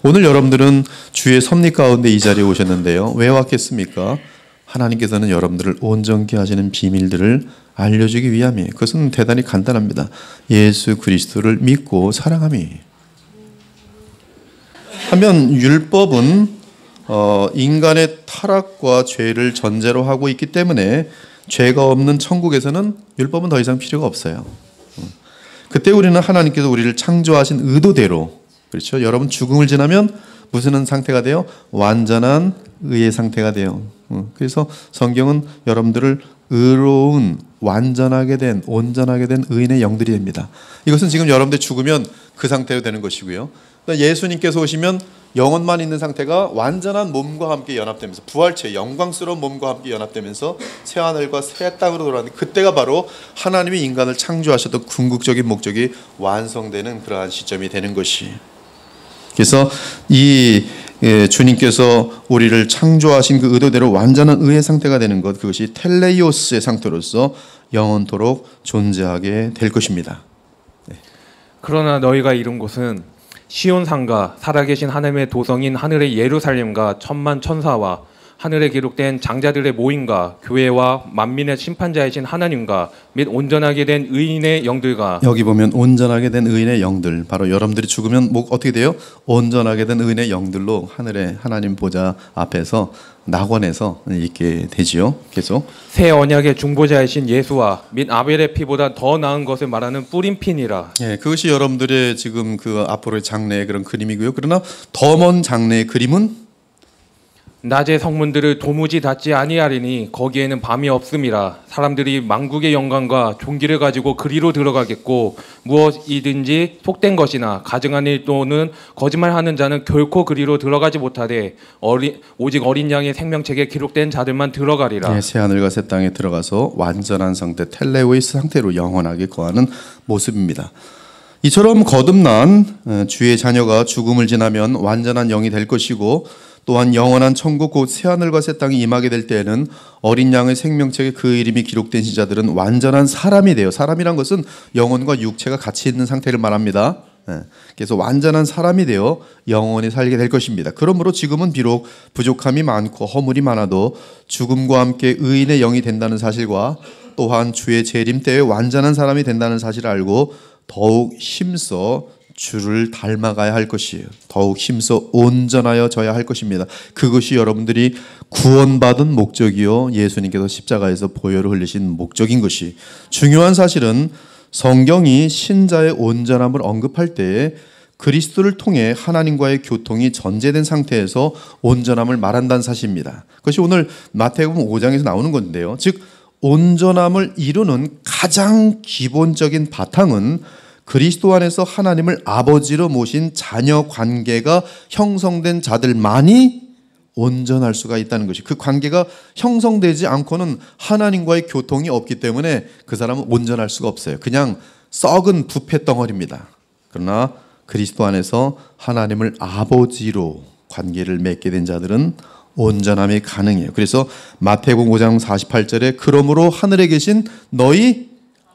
오늘 여러분들은 주의 섭리 가운데 이 자리에 오셨는데요. 왜 왔겠습니까? 하나님께서는 여러분들을 온전케 하시는 비밀들을 알려주기 위함이에요. 그것은 대단히 간단합니다. 예수 그리스도를 믿고 사랑함이. 하면 율법은 인간의 타락과 죄를 전제로 하고 있기 때문에 죄가 없는 천국에서는 율법은 더 이상 필요가 없어요. 그때 우리는 하나님께서 우리를 창조하신 의도대로 그렇죠. 여러분 죽음을 지나면 무슨 상태가 돼요? 완전한 의의 상태가 돼요. 그래서 성경은 여러분들을 의로운 완전하게 된 온전하게 된 의인의 영들이 됩니다. 이것은 지금 여러분들 죽으면 그 상태로 되는 것이고요. 예수님께서 오시면 영혼만 있는 상태가 완전한 몸과 함께 연합되면서 부활체 영광스러운 몸과 함께 연합되면서 새하늘과 새 땅으로 돌아가는 그때가 바로 하나님이 인간을 창조하셨던 궁극적인 목적이 완성되는 그러한 시점이 되는 것이. 그래서 이 주님께서 우리를 창조하신 그 의도대로 완전한 의의 상태가 되는 것 그것이 텔레이오스의 상태로서 영원토록 존재하게 될 것입니다. 그러나 너희가 이룬 곳은 시온산과 살아계신 하나님의 도성인 하늘의 예루살렘과 천만 천사와 하늘에 기록된 장자들의 모임과 교회와 만민의 심판자이신 하나님과 및 온전하게 된 의인의 영들과 여기 보면 온전하게 된 의인의 영들 바로 여러분들이 죽으면 어떻게 돼요? 온전하게 된 의인의 영들로 하늘의 하나님 보좌 앞에서 낙원에서 있게 되지요. 계속 새 언약의 중보자이신 예수와 및 아벨의 피보다 더 나은 것을 말하는 뿌린 피니라. 예, 그것이 여러분들의 지금 그 앞으로의 장래의 그런 그림이고요. 그러나 더 먼 장래의 그림은 낮의 성문들을 도무지 닫지 아니하리니 거기에는 밤이 없음이라. 사람들이 만국의 영광과 존귀를 가지고 그리로 들어가겠고 무엇이든지 속된 것이나 가증한 일 또는 거짓말하는 자는 결코 그리로 들어가지 못하되 오직 어린 양의 생명책에 기록된 자들만 들어가리라. 예, 새 하늘과 새 땅에 들어가서 완전한 상태 텔레오이스 상태로 영원하게 거하는 모습입니다. 이처럼 거듭난 주의 자녀가 죽음을 지나면 완전한 영이 될 것이고 또한 영원한 천국 곧 새하늘과 새 땅이 임하게 될 때에는 어린 양의 생명책에 그 이름이 기록된 자들은 완전한 사람이 돼요. 사람이란 것은 영혼과 육체가 같이 있는 상태를 말합니다. 그래서 완전한 사람이 되어 영원히 살게 될 것입니다. 그러므로 지금은 비록 부족함이 많고 허물이 많아도 죽음과 함께 의인의 영이 된다는 사실과 또한 주의 재림 때에 완전한 사람이 된다는 사실을 알고 더욱 힘써 주를 닮아가야 할 것이에요. 더욱 힘써 온전하여져야 할 것입니다. 그것이 여러분들이 구원받은 목적이요 예수님께서 십자가에서 보혈을 흘리신 목적인 것이 중요한 사실은 성경이 신자의 온전함을 언급할 때 그리스도를 통해 하나님과의 교통이 전제된 상태에서 온전함을 말한다는 사실입니다. 그것이 오늘 마태복음 5장에서 나오는 건데요. 즉 온전함을 이루는 가장 기본적인 바탕은 그리스도 안에서 하나님을 아버지로 모신 자녀 관계가 형성된 자들만이 온전할 수가 있다는 것이 그 관계가 형성되지 않고는 하나님과의 교통이 없기 때문에 그 사람은 온전할 수가 없어요. 그냥 썩은 부패 덩어리입니다. 그러나 그리스도 안에서 하나님을 아버지로 관계를 맺게 된 자들은 온전함이 가능해요. 그래서 마태복음 5장 48절에 그러므로 하늘에 계신 너희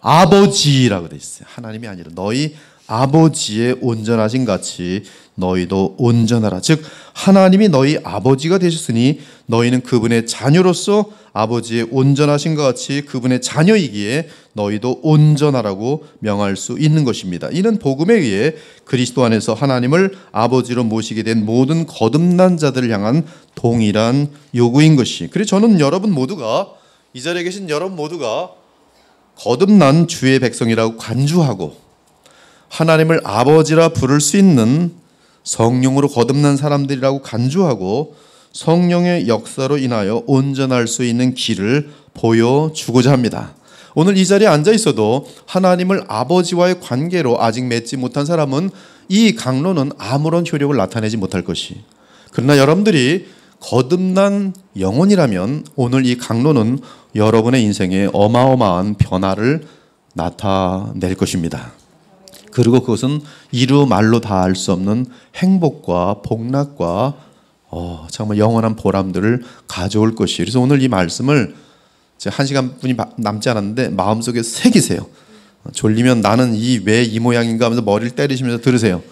아버지라고 돼 있어요. 하나님이 아니라 너희 아버지의 온전하신 같이 너희도 온전하라. 즉 하나님이 너희 아버지가 되셨으니 너희는 그분의 자녀로서 아버지의 온전하신 것 같이 그분의 자녀이기에 너희도 온전하라고 명할 수 있는 것입니다. 이는 복음에 의해 그리스도 안에서 하나님을 아버지로 모시게 된 모든 거듭난 자들을 향한 동일한 요구인 것이. 그래서 저는 여러분 모두가 이 자리에 계신 여러분 모두가 거듭난 주의 백성이라고 간주하고 하나님을 아버지라 부를 수 있는 성령으로 거듭난 사람들이라고 간주하고 성령의 역사로 인하여 온전할 수 있는 길을 보여주고자 합니다. 오늘 이 자리에 앉아 있어도 하나님을 아버지와의 관계로 아직 맺지 못한 사람은 이 강론은 아무런 효력을 나타내지 못할 것이. 그러나 여러분들이 거듭난 영혼이라면 오늘 이 강론은 여러분의 인생에 어마어마한 변화를 나타낼 것입니다. 그리고 그것은 이루 말로 다 알 수 없는 행복과 복락과 정말 영원한 보람들을 가져올 것이에요. 그래서 오늘 이 말씀을 이제 1시간뿐이 남지 않았는데 마음속에 새기세요. 졸리면 나는 왜 이 모양인가 하면서 머리를 때리시면서 들으세요.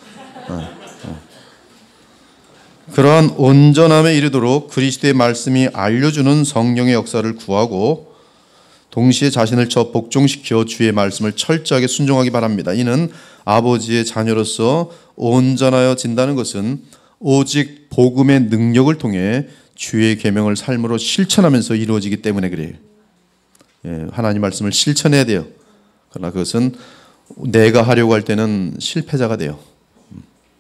그러한 온전함에 이르도록 그리스도의 말씀이 알려주는 성령의 역사를 구하고 동시에 자신을 복종시켜 주의 말씀을 철저하게 순종하기 바랍니다. 이는 아버지의 자녀로서 온전하여진다는 것은 오직 복음의 능력을 통해 주의 계명을 삶으로 실천하면서 이루어지기 때문에 그래요. 하나님 말씀을 실천해야 돼요. 그러나 그것은 내가 하려고 할 때는 실패자가 돼요.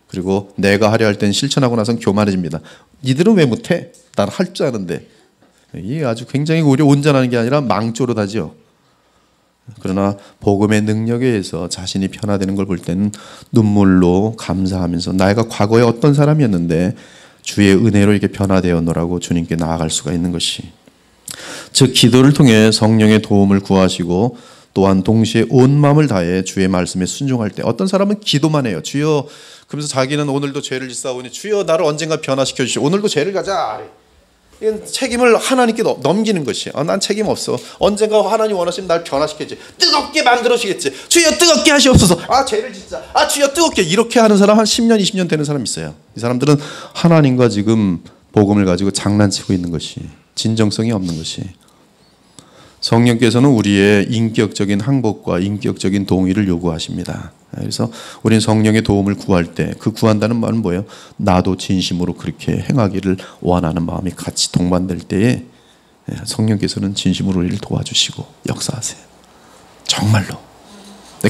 그리고 내가 하려 할 때는 실천하고 나선 교만해집니다. 니들은 왜 못해? 난 할 줄 아는데. 이게 아주 굉장히 오히려 온전하는 게 아니라 망조로다죠. 그러나 복음의 능력에 의해서 자신이 변화되는 걸 볼 때는 눈물로 감사하면서 내가 과거에 어떤 사람이었는데 주의 은혜로 이렇게 변화되었노라고 주님께 나아갈 수가 있는 것이. 즉 기도를 통해 성령의 도움을 구하시고 또한 동시에 온 마음을 다해 주의 말씀에 순종할 때 어떤 사람은 기도만 해요. 주여, 그러면서 자기는 오늘도 죄를 짓사오니 주여 나를 언젠가 변화시켜 주시오. 오늘도 죄를 가자. 이건 책임을 하나님께 넘기는 것이에요. 난 책임 없어. 언젠가 하나님 원하시면 날 변화시켜주지. 뜨겁게 만들어주겠지. 주여 뜨겁게 하시옵소서. 죄를 짓자. 주여 뜨겁게. 이렇게 하는 사람 한 10년 20년 되는 사람 있어요. 이 사람들은 하나님과 지금 복음을 가지고 장난치고 있는 것이, 진정성이 없는 것이. 성령께서는 우리의 인격적인 항복과 인격적인 동의를 요구하십니다. 그래서 우리는 성령의 도움을 구할 때 그 구한다는 말은 뭐예요? 나도 진심으로 그렇게 행하기를 원하는 마음이 같이 동반될 때에 성령께서는 진심으로 우리를 도와주시고 역사하세요. 정말로.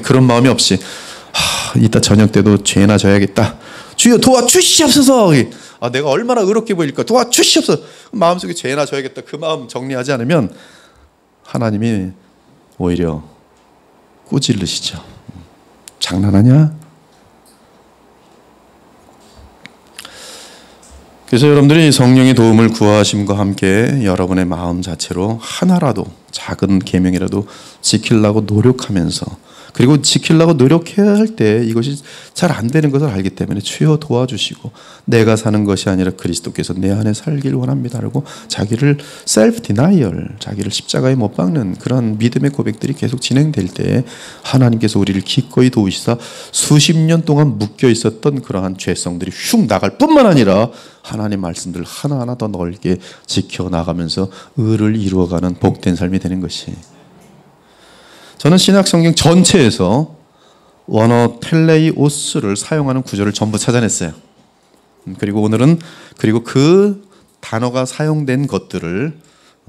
그런 마음이 없이 이따 저녁 때도 죄나 져야겠다. 주여 도와주시옵소서. 내가 얼마나 의롭게 보일까. 도와주시옵소서. 마음속에 죄나 져야겠다. 그 마음 정리하지 않으면 하나님이 오히려 꾸질르시죠. 장난하냐? 그래서 여러분들이 성령의 도움을 구하심과 함께 여러분의 마음 자체로 하나라도 작은 계명이라도 지키려고 노력하면서, 그리고 지키려고 노력해야 할 때 이것이 잘 안 되는 것을 알기 때문에 주여 도와주시고 내가 사는 것이 아니라 그리스도께서 내 안에 살기를 원합니다라고 자기를 셀프 디나이얼, 자기를 십자가에 못 박는 그런 믿음의 고백들이 계속 진행될 때 하나님께서 우리를 기꺼이 도우시사 수십 년 동안 묶여 있었던 그러한 죄성들이 휙 나갈 뿐만 아니라 하나님 말씀들 하나하나 더 넓게 지켜나가면서 의를 이루어가는 복된 삶이 되는 것이. 저는 신약 성경 전체에서 원어 텔레이오스를 사용하는 구절을 전부 찾아냈어요. 그리고 오늘은 그 단어가 사용된 것들을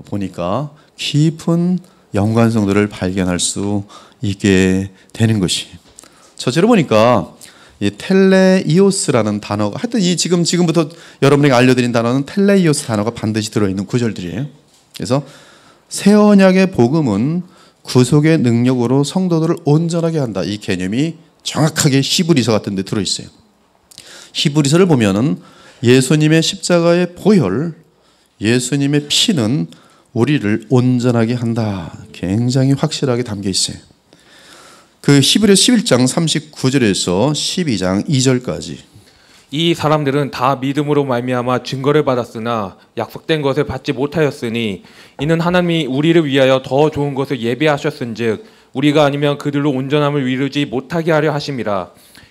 보니까 깊은 연관성들을 발견할 수 있게 되는 것이. 첫째로 보니까 이 텔레이오스라는 단어가, 하여튼 지금부터 여러분에게 알려드린 단어는 텔레이오스 단어가 반드시 들어있는 구절들이에요. 그래서 새 언약의 복음은 구속의 능력으로 성도들을 온전하게 한다. 이 개념이 정확하게 히브리서 같은 데 들어있어요. 히브리서를 보면은 예수님의 십자가의 보혈, 예수님의 피는 우리를 온전하게 한다. 굉장히 확실하게 담겨 있어요. 그 히브리서 11장 39절에서 12장 2절까지. 이 사람들은 다 믿음으로 말미암아 증거를 받았으나 약속된 것을 받지 못하였으니 이는 하나님이 우리를 위하여 더 좋은 것을 예비하셨은즉 우리가 아니면 그들로 온전함을 이루지 못하게 하려 하심이라.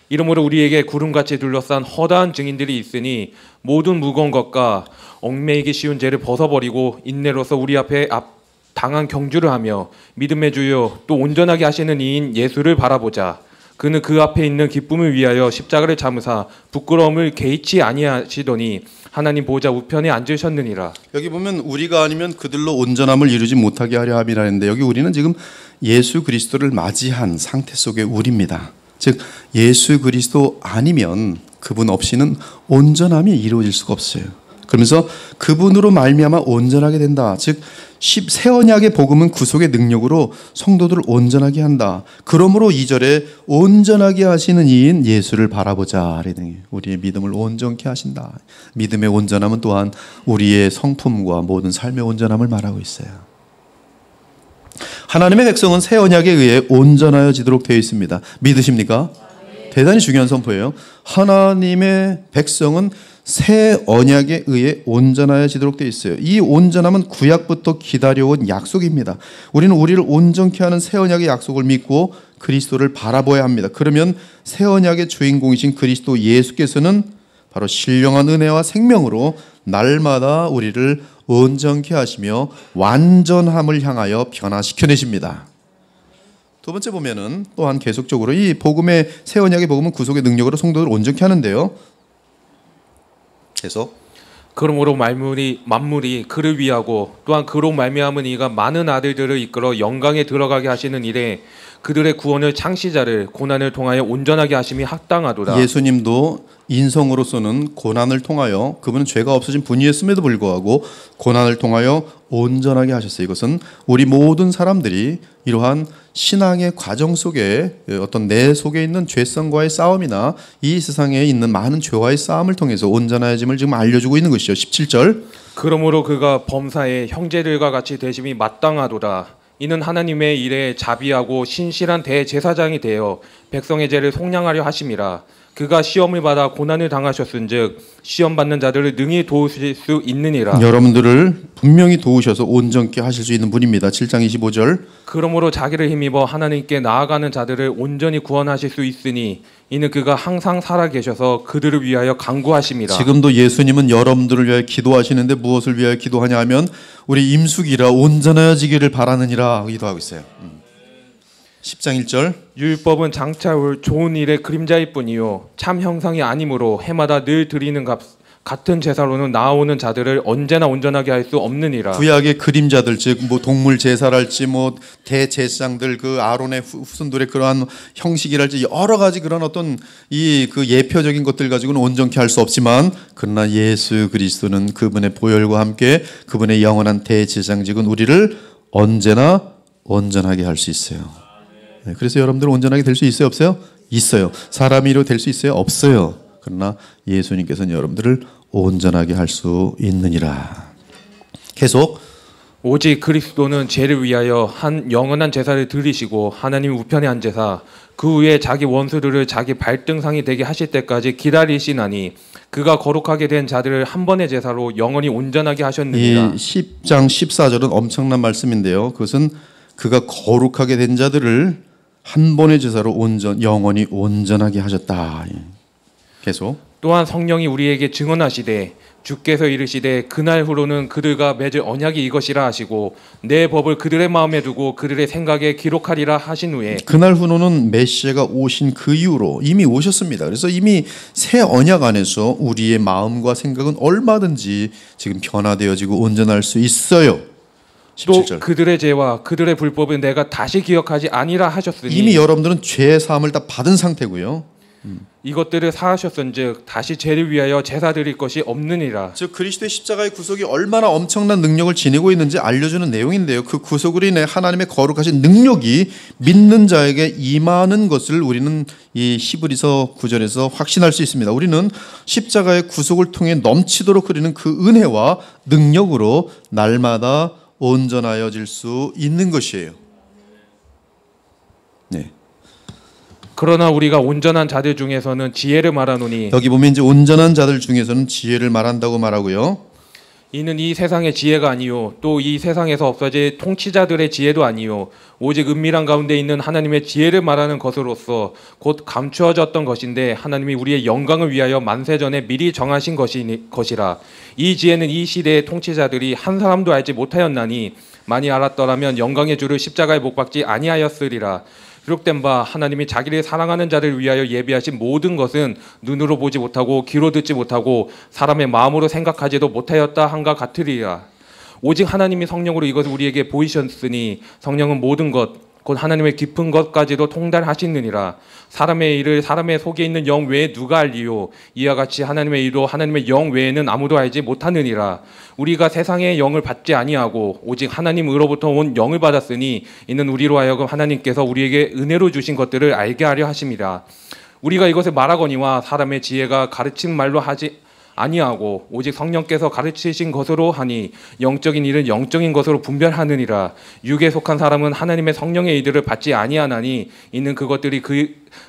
이러므로 우리에게 구름같이 둘러싼 허다한 증인들이 있으니 모든 무거운 것과 얽매이기 쉬운 죄를 벗어버리고 인내로서 우리 앞에 당한 경주를 하며 믿음의 주요 또 온전하게 하시는 이인 예수를 바라보자. 그는 그 앞에 있는 기쁨을 위하여 십자가를 참으사 부끄러움을 개의치 아니하시더니 하나님 보좌 우편에 앉으셨느니라. 여기 보면 우리가 아니면 그들로 온전함을 이루지 못하게 하려 함이라 했는데, 여기 우리는 지금 예수 그리스도를 맞이한 상태 속의 우리입니다. 즉 예수 그리스도 아니면 그분 없이는 온전함이 이루어질 수가 없어요. 그러면서 그분으로 말미암아 온전하게 된다. 즉 새 언약의 복음은 구속의 능력으로 성도들을 온전하게 한다. 그러므로 2절에 온전하게 하시는 이인 예수를 바라보자. 우리의 믿음을 온전케 하신다. 믿음의 온전함은 또한 우리의 성품과 모든 삶의 온전함을 말하고 있어요. 하나님의 백성은 새 언약에 의해 온전하여지도록 되어 있습니다. 믿으십니까? 대단히 중요한 선포예요. 하나님의 백성은 새 언약에 의해 온전하여지도록 되어 있어요. 이 온전함은 구약부터 기다려온 약속입니다. 우리는 우리를 온전케 하는 새 언약의 약속을 믿고 그리스도를 바라봐야 합니다. 그러면 새 언약의 주인공이신 그리스도 예수께서는 바로 신령한 은혜와 생명으로 날마다 우리를 온전케 하시며 완전함을 향하여 변화시켜내십니다. 두 번째 보면은 또한 계속적으로 이 복음의 새 언약의 복음은 구속의 능력으로 성도를 온전케 하는데요. 계속 그러므로 만물이 그를 위하고 또한 그로 말미암은 이가 많은 아들들을 이끌어 영광에 들어가게 하시는 일에 그들의 구원을 창시자를 고난을 통하여 온전하게 하심이 합당하도다. 예수님도 인성으로서는 고난을 통하여 그분은 죄가 없어진 분이었음에도 불구하고 고난을 통하여 온전하게 하셨어요. 이것은 우리 모든 사람들이 이러한 신앙의 과정 속에 어떤 내 속에 있는 죄성과의 싸움이나 이 세상에 있는 많은 죄와의 싸움을 통해서 온전해짐을 지금 알려주고 있는 것이죠. 17절 그러므로 그가 범사에 형제들과 같이 되심이 마땅하도다. 이는 하나님의 일에 자비하고 신실한 대제사장이 되어 백성의 죄를 속량하려 하심이라. 그가 시험을 받아 고난을 당하셨은즉 시험 받는 자들을 능히 도우실 수 있느니라. 여러분들을 분명히 도우셔서 온전케 하실 수 있는 분입니다. 7장 25절 그러므로 자기를 힘입어 하나님께 나아가는 자들을 온전히 구원하실 수 있으니 이는 그가 항상 살아 계셔서 그들을 위하여 간구하심이라. 지금도 예수님은 여러분들을 위하여 기도하시는데 무엇을 위하여 기도하냐 하면 우리 임숙이라 온전해지기를 바라느니라 기도하고 있어요. 10장 1절 율법은 장차 올 좋은 일의 그림자일 뿐이요 참 형상이 아니므로 해마다 늘 드리는 같은 제사로는 나아오는 자들을 언제나 온전하게 할 수 없느니라. 구약의 그림자들 즉 뭐 동물 제사랄지 뭐 대제사장들 그 아론의 후손들의 그러한 형식이랄지 여러 가지 그런 어떤 이 그 예표적인 것들 가지고는 온전케 할 수 없지만 그러나 예수 그리스도는 그분의 보혈과 함께 그분의 영원한 대제사장직은 우리를 언제나 온전하게 할 수 있어요. 네, 그래서 여러분들 온전하게 될 수 있어요, 없어요? 있어요. 사람이로 될 수 있어요, 없어요. 그러나 예수님께서는 여러분들을 온전하게 할 수 있느니라. 계속 오직 그리스도는 죄를 위하여 한 영원한 제사를 드리시고 하나님 우편에 앉으사 그 후에 자기 원수들을 자기 발등상이 되게 하실 때까지 기다리시나니 그가 거룩하게 된 자들을 한 번의 제사로 영원히 온전하게 하셨느니라. 이 10장 14절은 엄청난 말씀인데요. 그것은 그가 거룩하게 된 자들을 한 번의 제사로 영원히 온전하게 하셨다. 계속 또한 성령이 우리에게 증언하시되 주께서 이르시되 그날 후로는 그들과 맺을 언약이 이것이라 하시고 내 법을 그들의 마음에 두고 그들의 생각에 기록하리라 하신 후에 그날 후로는 메시아가 오신 그 이후로 이미 오셨습니다. 그래서 이미 새 언약 안에서 우리의 마음과 생각은 얼마든지 지금 변화되어지고 온전할 수 있어요. 또 17절. 그들의 죄와 그들의 불법을 내가 다시 기억하지 아니라 하셨으니 이미 여러분들은 죄 사함을 다 받은 상태고요. 이것들을 사하셨은즉 다시 죄를 위하여 제사 드릴 것이 없느니라. 즉 그리스도의 십자가의 구속이 얼마나 엄청난 능력을 지니고 있는지 알려주는 내용인데요. 그 구속으로 인해 하나님의 거룩하신 능력이 믿는 자에게 임하는 것을 우리는 이 히브리서 9절에서 확신할 수 있습니다. 우리는 십자가의 구속을 통해 넘치도록 흐르는 그 은혜와 능력으로 날마다 온전하여질 수 있는 것이에요. 네. 그러나 우리가 온전한 자들 중에서는 지혜를 말하노니 여기 보면 이제 온전한 자들 중에서는 지혜를 말한다고 말하고요. 이는 이 세상의 지혜가 아니요 또 이 세상에서 없어질 통치자들의 지혜도 아니요 오직 은밀한 가운데 있는 하나님의 지혜를 말하는 것으로서 곧 감추어졌던 것인데 하나님이 우리의 영광을 위하여 만세전에 미리 정하신 것이라. 이 지혜는 이 시대의 통치자들이 한 사람도 알지 못하였나니 많이 알았더라면 영광의 주를 십자가에 못 박지 아니하였으리라. 기록된 바 하나님이 자기를 사랑하는 자를 위하여 예비하신 모든 것은 눈으로 보지 못하고 귀로 듣지 못하고 사람의 마음으로 생각하지도 못하였다 한가 같으리라. 오직 하나님이 성령으로 이것을 우리에게 보이셨으니 성령은 모든 것 곧 하나님의 깊은 것까지도 통달하시느니라. 사람의 일을 사람의 속에 있는 영 외에 누가 알리요 이와 같이 하나님의 일도 하나님의 영 외에는 아무도 알지 못하느니라. 우리가 세상의 영을 받지 아니하고 오직 하나님으로부터 온 영을 받았으니 이는 우리로 하여금 하나님께서 우리에게 은혜로 주신 것들을 알게 하려 하심이라. 우리가 이것을 말하거니와 사람의 지혜가 가르친 말로 하지 아니하고 오직 성령께서 가르치신 것으로 하니 영적인 일은 영적인 것으로 분별하느니라. 육에 속한 사람은 하나님의 성령의 이들을 받지 아니하나니 이는 그것들이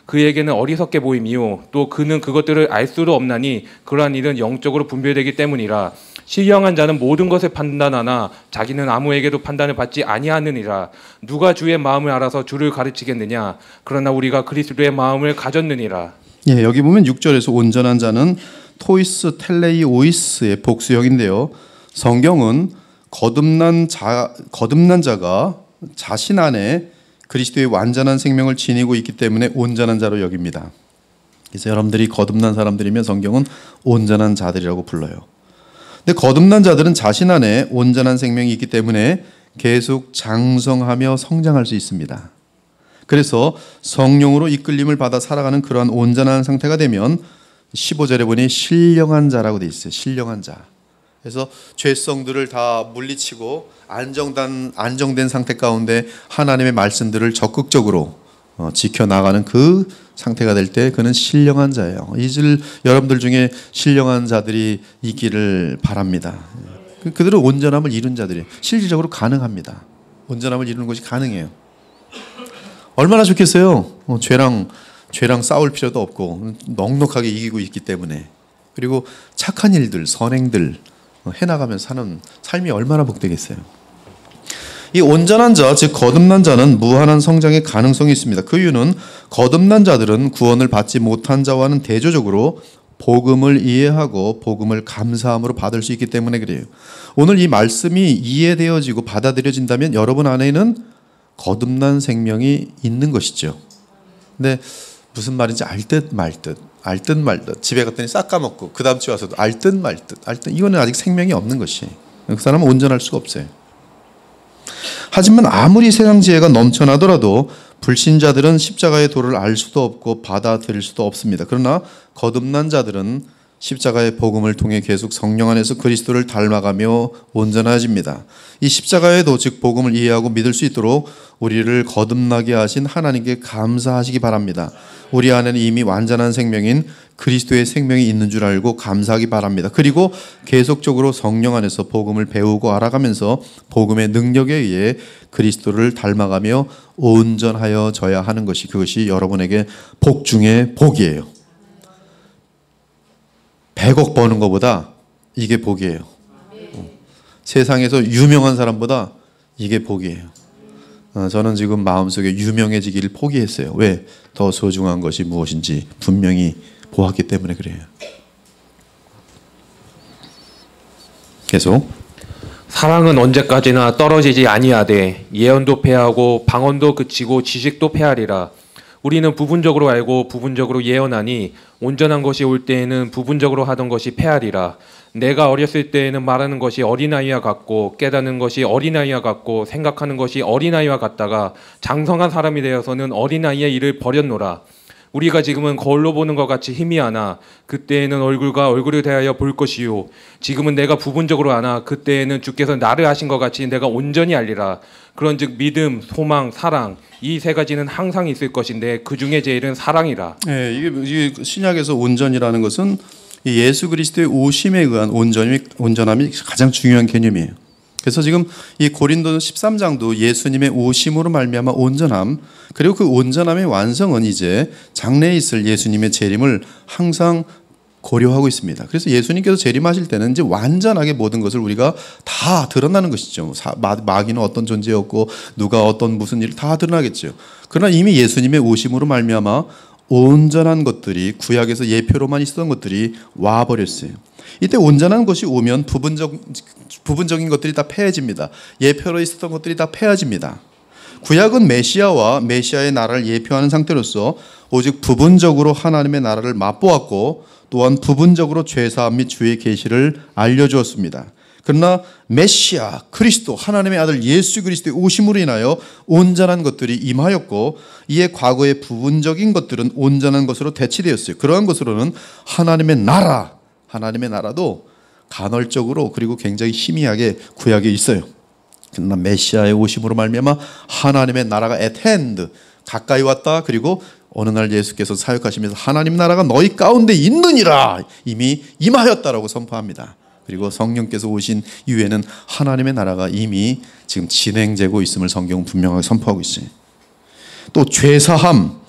그에게는 어리석게 보임이요 또 그는 그것들을 알 수도 없나니 그러한 일은 영적으로 분별되기 때문이라. 신령한 자는 모든 것을 판단하나 자기는 아무에게도 판단을 받지 아니하느니라. 누가 주의 마음을 알아서 주를 가르치겠느냐. 그러나 우리가 그리스도의 마음을 가졌느니라. 예, 여기 보면 6절에서 온전한 자는 토이스 텔레이 오이스의 복수형인데요. 성경은 거듭난 자가 자신 안에 그리스도의 완전한 생명을 지니고 있기 때문에 온전한 자로 여깁니다. 그래서 여러분들이 거듭난 사람들이면 성경은 온전한 자들이라고 불러요. 근데 거듭난 자들은 자신 안에 온전한 생명이 있기 때문에 계속 장성하며 성장할 수 있습니다. 그래서 성령으로 이끌림을 받아 살아가는 그러한 온전한 상태가 되면 15절에 보니 신령한 자라고 돼 있어요. 신령한 자. 그래서 죄성들을 다 물리치고 안정된 상태 가운데 하나님의 말씀들을 적극적으로 지켜나가는 그 상태가 될 때 그는 신령한 자예요. 이들 여러분들 중에 신령한 자들이 있기를 바랍니다. 그들은 온전함을 이룬 자들이에요. 실질적으로 가능합니다. 온전함을 이루는 것이 가능해요. 얼마나 좋겠어요. 죄랑 싸울 필요도 없고 넉넉하게 이기고 있기 때문에. 그리고 착한 일들, 선행들 해나가면서 사는 삶이 얼마나 복되겠어요. 이 온전한 자, 즉 거듭난 자는 무한한 성장의 가능성이 있습니다. 그 이유는 거듭난 자들은 구원을 받지 못한 자와는 대조적으로 복음을 이해하고 복음을 감사함으로 받을 수 있기 때문에 그래요. 오늘 이 말씀이 이해되어지고 받아들여진다면 여러분 안에는 거듭난 생명이 있는 것이죠. 근데 무슨 말인지 알 듯 말 듯 집에 갔더니 싹 까먹고 그 다음 주에 와서도 알 듯 말 듯 이거는 아직 생명이 없는 것이. 그 사람은 온전할 수가 없어요. 하지만 아무리 세상 지혜가 넘쳐나더라도 불신자들은 십자가의 도를 알 수도 없고 받아들일 수도 없습니다. 그러나 거듭난 자들은 십자가의 복음을 통해 계속 성령 안에서 그리스도를 닮아가며 온전해집니다. 이 십자가의 도, 즉 복음을 이해하고 믿을 수 있도록 우리를 거듭나게 하신 하나님께 감사하시기 바랍니다. 우리 안에는 이미 완전한 생명인 그리스도의 생명이 있는 줄 알고 감사하기 바랍니다. 그리고 계속적으로 성령 안에서 복음을 배우고 알아가면서 복음의 능력에 의해 그리스도를 닮아가며 온전하여져야 하는 것이, 그것이 여러분에게 복 중에 복이에요. 100억 버는 것보다 이게 복이에요. 세상에서 유명한 사람보다 이게 복이에요. 저는 지금 마음속에 유명해지기를 포기했어요. 왜? 더 소중한 것이 무엇인지 분명히 보았기 때문에 그래요. 계속. 사랑은 언제까지나 떨어지지 아니하되 예언도 패하고 방언도 그치고 지식도 패하리라. 우리는 부분적으로 알고 부분적으로 예언하니 온전한 것이 올 때에는 부분적으로 하던 것이 패하리라. 내가 어렸을 때에는 말하는 것이 어린아이와 같고 깨닫는 것이 어린아이와 같고 생각하는 것이 어린아이와 같다가 장성한 사람이 되어서는 어린아이의 일을 버렸노라. 우리가 지금은 거울로 보는 것 같이 희미하나 그때에는 얼굴과 얼굴을 대하여 볼 것이요 지금은 내가 부분적으로 아나 그때에는 주께서 나를 하신 것 같이 내가 온전히 알리라. 그런즉 믿음, 소망, 사랑 이 세 가지는 항상 있을 것인데 그 중에 제일은 사랑이라. 네, 이게 신약에서 온전이라는 것은 예수 그리스도의 오심에 의한 온전함이 가장 중요한 개념이에요. 그래서 지금 이 고린도 13장도 예수님의 오심으로 말미암아 온전함, 그리고 그 온전함의 완성은 이제 장래에 있을 예수님의 재림을 항상 고려하고 있습니다. 그래서 예수님께서 재림하실 때는 이제 완전하게 모든 것을 우리가 다 드러나는 것이죠. 마귀는 어떤 존재였고 누가 어떤 무슨 일을 다 드러나겠죠. 그러나 이미 예수님의 오심으로 말미암아 온전한 것들이, 구약에서 예표로만 있었던 것들이 와버렸어요. 이때 온전한 것이 오면 부분적인 것들이 다 패해집니다. 예표로 있었던 것들이 다 패해집니다. 구약은 메시아와 메시아의 나라를 예표하는 상태로서 오직 부분적으로 하나님의 나라를 맛보았고 또한 부분적으로 죄사함 및 주의 계시를 알려주었습니다. 그러나 메시아, 그리스도, 하나님의 아들 예수 그리스도의 오심으로 인하여 온전한 것들이 임하였고 이에 과거의 부분적인 것들은 온전한 것으로 대치되었어요. 그러한 것으로는 하나님의 나라도 간헐적으로 그리고 굉장히 희미하게 구약에 있어요. 그러나 메시아의 오심으로 말미암아 하나님의 나라가 at hand, 가까이 왔다. 그리고 어느 날 예수께서 사역하시면서 하나님 나라가 너희 가운데 있느니라 이미 임하였다라고 선포합니다. 그리고 성령께서 오신 이후에는 하나님의 나라가 이미 지금 진행되고 있음을 성경은 분명하게 선포하고 있어요. 또 죄사함,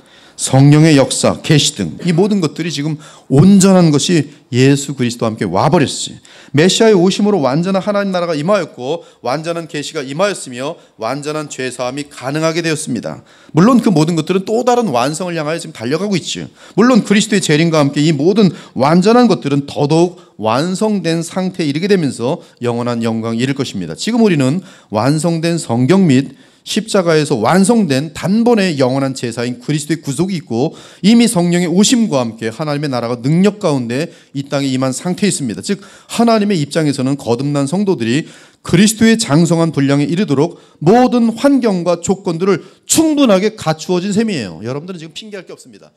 성령의 역사, 계시 등 이 모든 것들이 지금 온전한 것이 예수 그리스도와 함께 와버렸지. 메시아의 오심으로 완전한 하나님 나라가 임하였고 완전한 계시가 임하였으며 완전한 죄사함이 가능하게 되었습니다. 물론 그 모든 것들은 또 다른 완성을 향하여 지금 달려가고 있죠. 물론 그리스도의 재림과 함께 이 모든 완전한 것들은 더더욱 완성된 상태에 이르게 되면서 영원한 영광에 이를 것입니다. 지금 우리는 완성된 성경 및 십자가에서 완성된 단번의 영원한 제사인 그리스도의 구속이 있고 이미 성령의 오심과 함께 하나님의 나라가 능력 가운데 이 땅에 임한 상태에 있습니다. 즉 하나님의 입장에서는 거듭난 성도들이 그리스도의 장성한 분량에 이르도록 모든 환경과 조건들을 충분하게 갖추어진 셈이에요. 여러분들은 지금 핑계할 게 없습니다.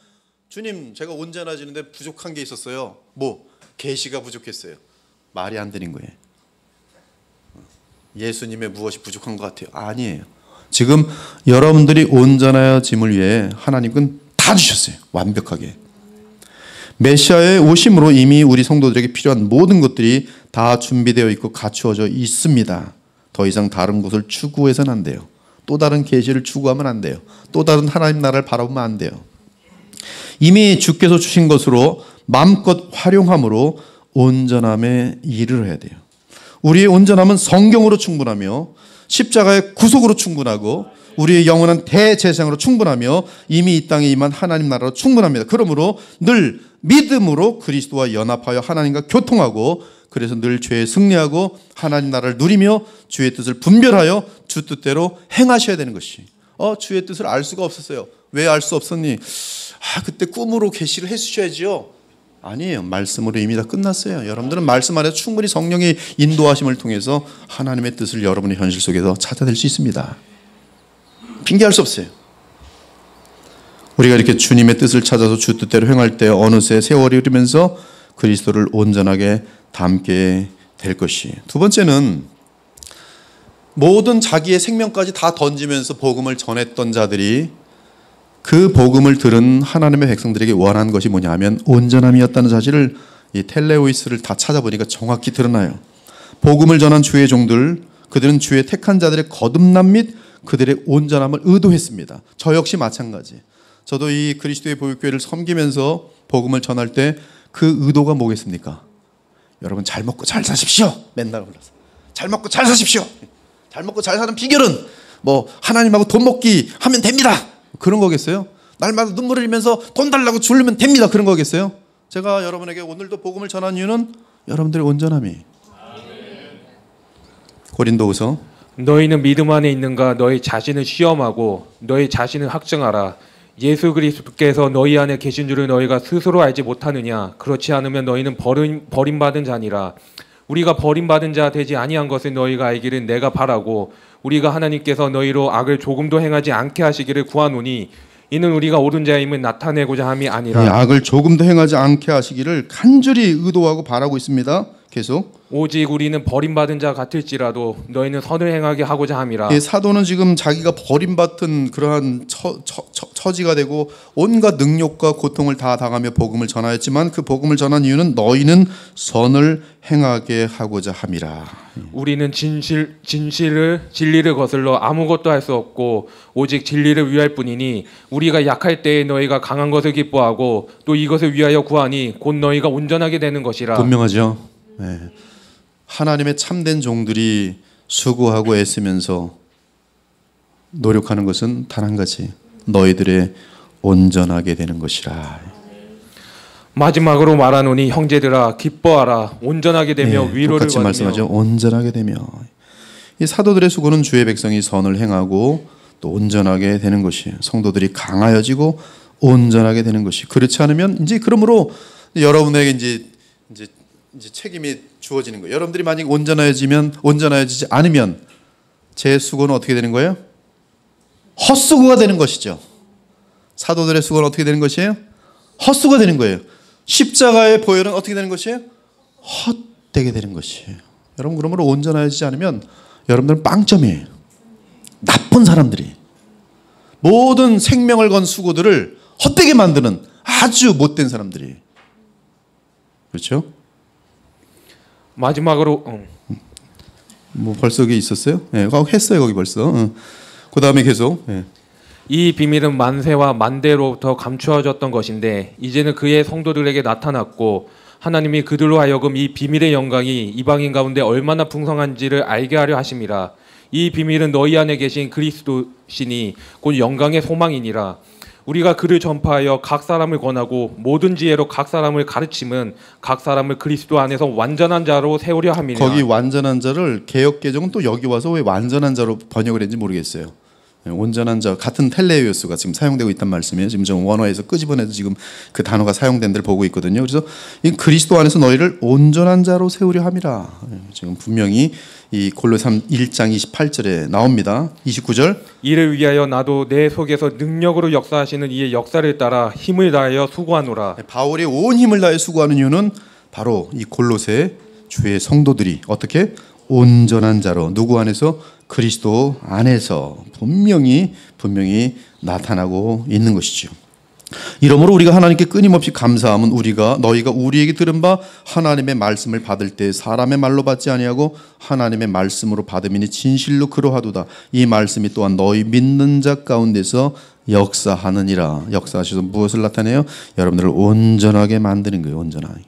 주님, 제가 온전해지는데 부족한 게 있었어요. 뭐? 계시가 부족했어요. 말이 안 되는 거예요. 예수님의 무엇이 부족한 것 같아요? 아니에요. 지금 여러분들이 온전해짐을 위해 하나님은 다 주셨어요. 완벽하게. 메시아의 오심으로 이미 우리 성도들에게 필요한 모든 것들이 다 준비되어 있고 갖추어져 있습니다. 더 이상 다른 것을 추구해서는 안 돼요. 또 다른 계시를 추구하면 안 돼요. 또 다른 하나님 나라를 바라보면 안 돼요. 이미 주께서 주신 것으로 마음껏 활용함으로 온전함에 이르러야 돼요. 우리의 온전함은 성경으로 충분하며 십자가의 구속으로 충분하고 우리의 영원한 대제사장으로 충분하며 이미 이 땅에 임한 하나님 나라로 충분합니다. 그러므로 늘 믿음으로 그리스도와 연합하여 하나님과 교통하고 그래서 늘 죄에 승리하고 하나님 나라를 누리며 주의 뜻을 분별하여 주 뜻대로 행하셔야 되는 것이. 주의 뜻을 알 수가 없었어요. 왜 알 수 없었니? 그때 꿈으로 계시를 해주셔야지요. 아니에요. 말씀으로 이미 다 끝났어요. 여러분들은 말씀 안에서 충분히 성령의 인도하심을 통해서 하나님의 뜻을 여러분의 현실 속에서 찾아낼 수 있습니다. 핑계할 수 없어요. 우리가 이렇게 주님의 뜻을 찾아서 주 뜻대로 행할 때 어느새 세월이 흐르면서 그리스도를 온전하게 담게 될 것이. 두 번째는 모든 자기의 생명까지 다 던지면서 복음을 전했던 자들이 그 복음을 들은 하나님의 백성들에게 원한 것이 뭐냐 하면 온전함이었다는 사실을 이 텔레오이스를 다 찾아보니까 정확히 드러나요. 복음을 전한 주의 종들, 그들은 주의 택한 자들의 거듭남 및 그들의 온전함을 의도했습니다. 저 역시 마찬가지. 저도 이 그리스도의 보육교회를 섬기면서 복음을 전할 때 그 의도가 뭐겠습니까? 여러분 잘 먹고 잘 사십시오. 맨날 불러서 잘 먹고 잘 사십시오. 잘 먹고 잘 사는 비결은 뭐 하나님하고 돈 먹기 하면 됩니다. 그런 거겠어요? 날마다 눈물을 흘리면서 돈 달라고 주려면 됩니다. 그런 거겠어요? 제가 여러분에게 오늘도 복음을 전한 이유는 여러분들의 온전함이. 고린도후서 너희는 믿음 안에 있는가 너희 자신을 시험하고 너희 자신을 확증하라. 예수 그리스도께서 너희 안에 계신 줄을 너희가 스스로 알지 못하느냐. 그렇지 않으면 너희는 버림받은 자니라. 우리가 버림받은 자 되지 아니한 것을 너희가 알기를 내가 바라고 우리가 하나님께서 너희로 악을 조금도 행하지 않게 하시기를 구하노니 이는 우리가 옳은 자임을 나타내고자 함이 아니라. 악을 조금도 행하지 않게 하시기를 간절히 의도하고 바라고 있습니다. 계속. 오직 우리는 버림받은 자 같을지라도 너희는 선을 행하게 하고자 함이라. 사도는 지금 자기가 버림받은 그러한 처지가 되고 온갖 능력과 고통을 다 당하며 복음을 전하였지만 그 복음을 전한 이유는 너희는 선을 행하게 하고자 함이라. 우리는 진리를 거슬러 아무것도 할 수 없고 오직 진리를 위할 뿐이니 우리가 약할 때에 너희가 강한 것을 기뻐하고 또 이것을 위하여 구하니 곧 너희가 온전하게 되는 것이라. 분명하죠. 네. 하나님의 참된 종들이 수고하고 애쓰면서 노력하는 것은 단 한 가지, 너희들의 온전하게 되는 것이라. 마지막으로 말하노니 형제들아 기뻐하라. 온전하게 되며 위로를 똑같이 받으며. 말씀하죠. 온전하게 되며. 이 사도들의 수고는 주의 백성이 선을 행하고 또 온전하게 되는 것이, 성도들이 강하여지고 온전하게 되는 것이. 그렇지 않으면 이제 그러므로 여러분에게 이제 책임이 주어지는 거예요. 여러분들이 만약 온전해지지 않으면 제 수고는 어떻게 되는 거예요? 헛수고가 되는 것이죠. 사도들의 수고는 어떻게 되는 것이에요? 헛수고가 되는 거예요. 십자가의 보혈은 어떻게 되는 것이에요? 헛되게 되는 것이에요. 여러분 그러므로 온전해지지 않으면 여러분들은 빵점이에요. 나쁜 사람들이 모든 생명을 건 수고들을 헛되게 만드는 아주 못된 사람들이. 그렇죠? 마지막으로 뭐 벌써 그게 있었어요? 네, 했어요 거기 벌써. 그 다음에 계속. 네. 이 비밀은 만세와 만대로부터 감추어졌던 것인데 이제는 그의 성도들에게 나타났고 하나님이 그들로 하여금 이 비밀의 영광이 이방인 가운데 얼마나 풍성한지를 알게 하려 하심이라. 이 비밀은 너희 안에 계신 그리스도시니 곧 영광의 소망이니라. 우리가 그를 전파하여 각 사람을 권하고 모든 지혜로 각 사람을 가르침은 각 사람을 그리스도 안에서 완전한 자로 세우려 함이라. 거기 완전한 자를 개역 개정은 또 여기 와서 왜 완전한 자로 번역을 했는지 모르겠어요. 온전한 자 같은 텔레이오스가 지금 사용되고 있단 말씀이에요. 지금 좀 원어에서 끄집어내서 지금 그 단어가 사용된 데를 보고 있거든요. 그래서 이 그리스도 안에서 너희를 온전한 자로 세우려 함이라. 지금 분명히 이 골로새 1장 28절에 나옵니다. 29절. 이를 위하여 나도 내 속에서 능력으로 역사하시는 이의 역사를 따라 힘을 다하여 수고하노라. 바울이 온 힘을 다해 수고하는 이유는 바로 이 골로새 주의 성도들이 어떻게 온전한 자로 누구 안에서 그리스도 안에서 분명히 나타나고 있는 것이죠. 이러므로 우리가 하나님께 끊임없이 감사함은 너희가 우리에게 들은 바 하나님의 말씀을 받을 때 사람의 말로 받지 아니하고 하나님의 말씀으로 받음이니 진실로 그러하도다. 이 말씀이 또한 너희 믿는 자 가운데서 역사하느니라. 역사하셔서 무엇을 나타내요? 여러분들을 온전하게 만드는 거예요. 온전하게.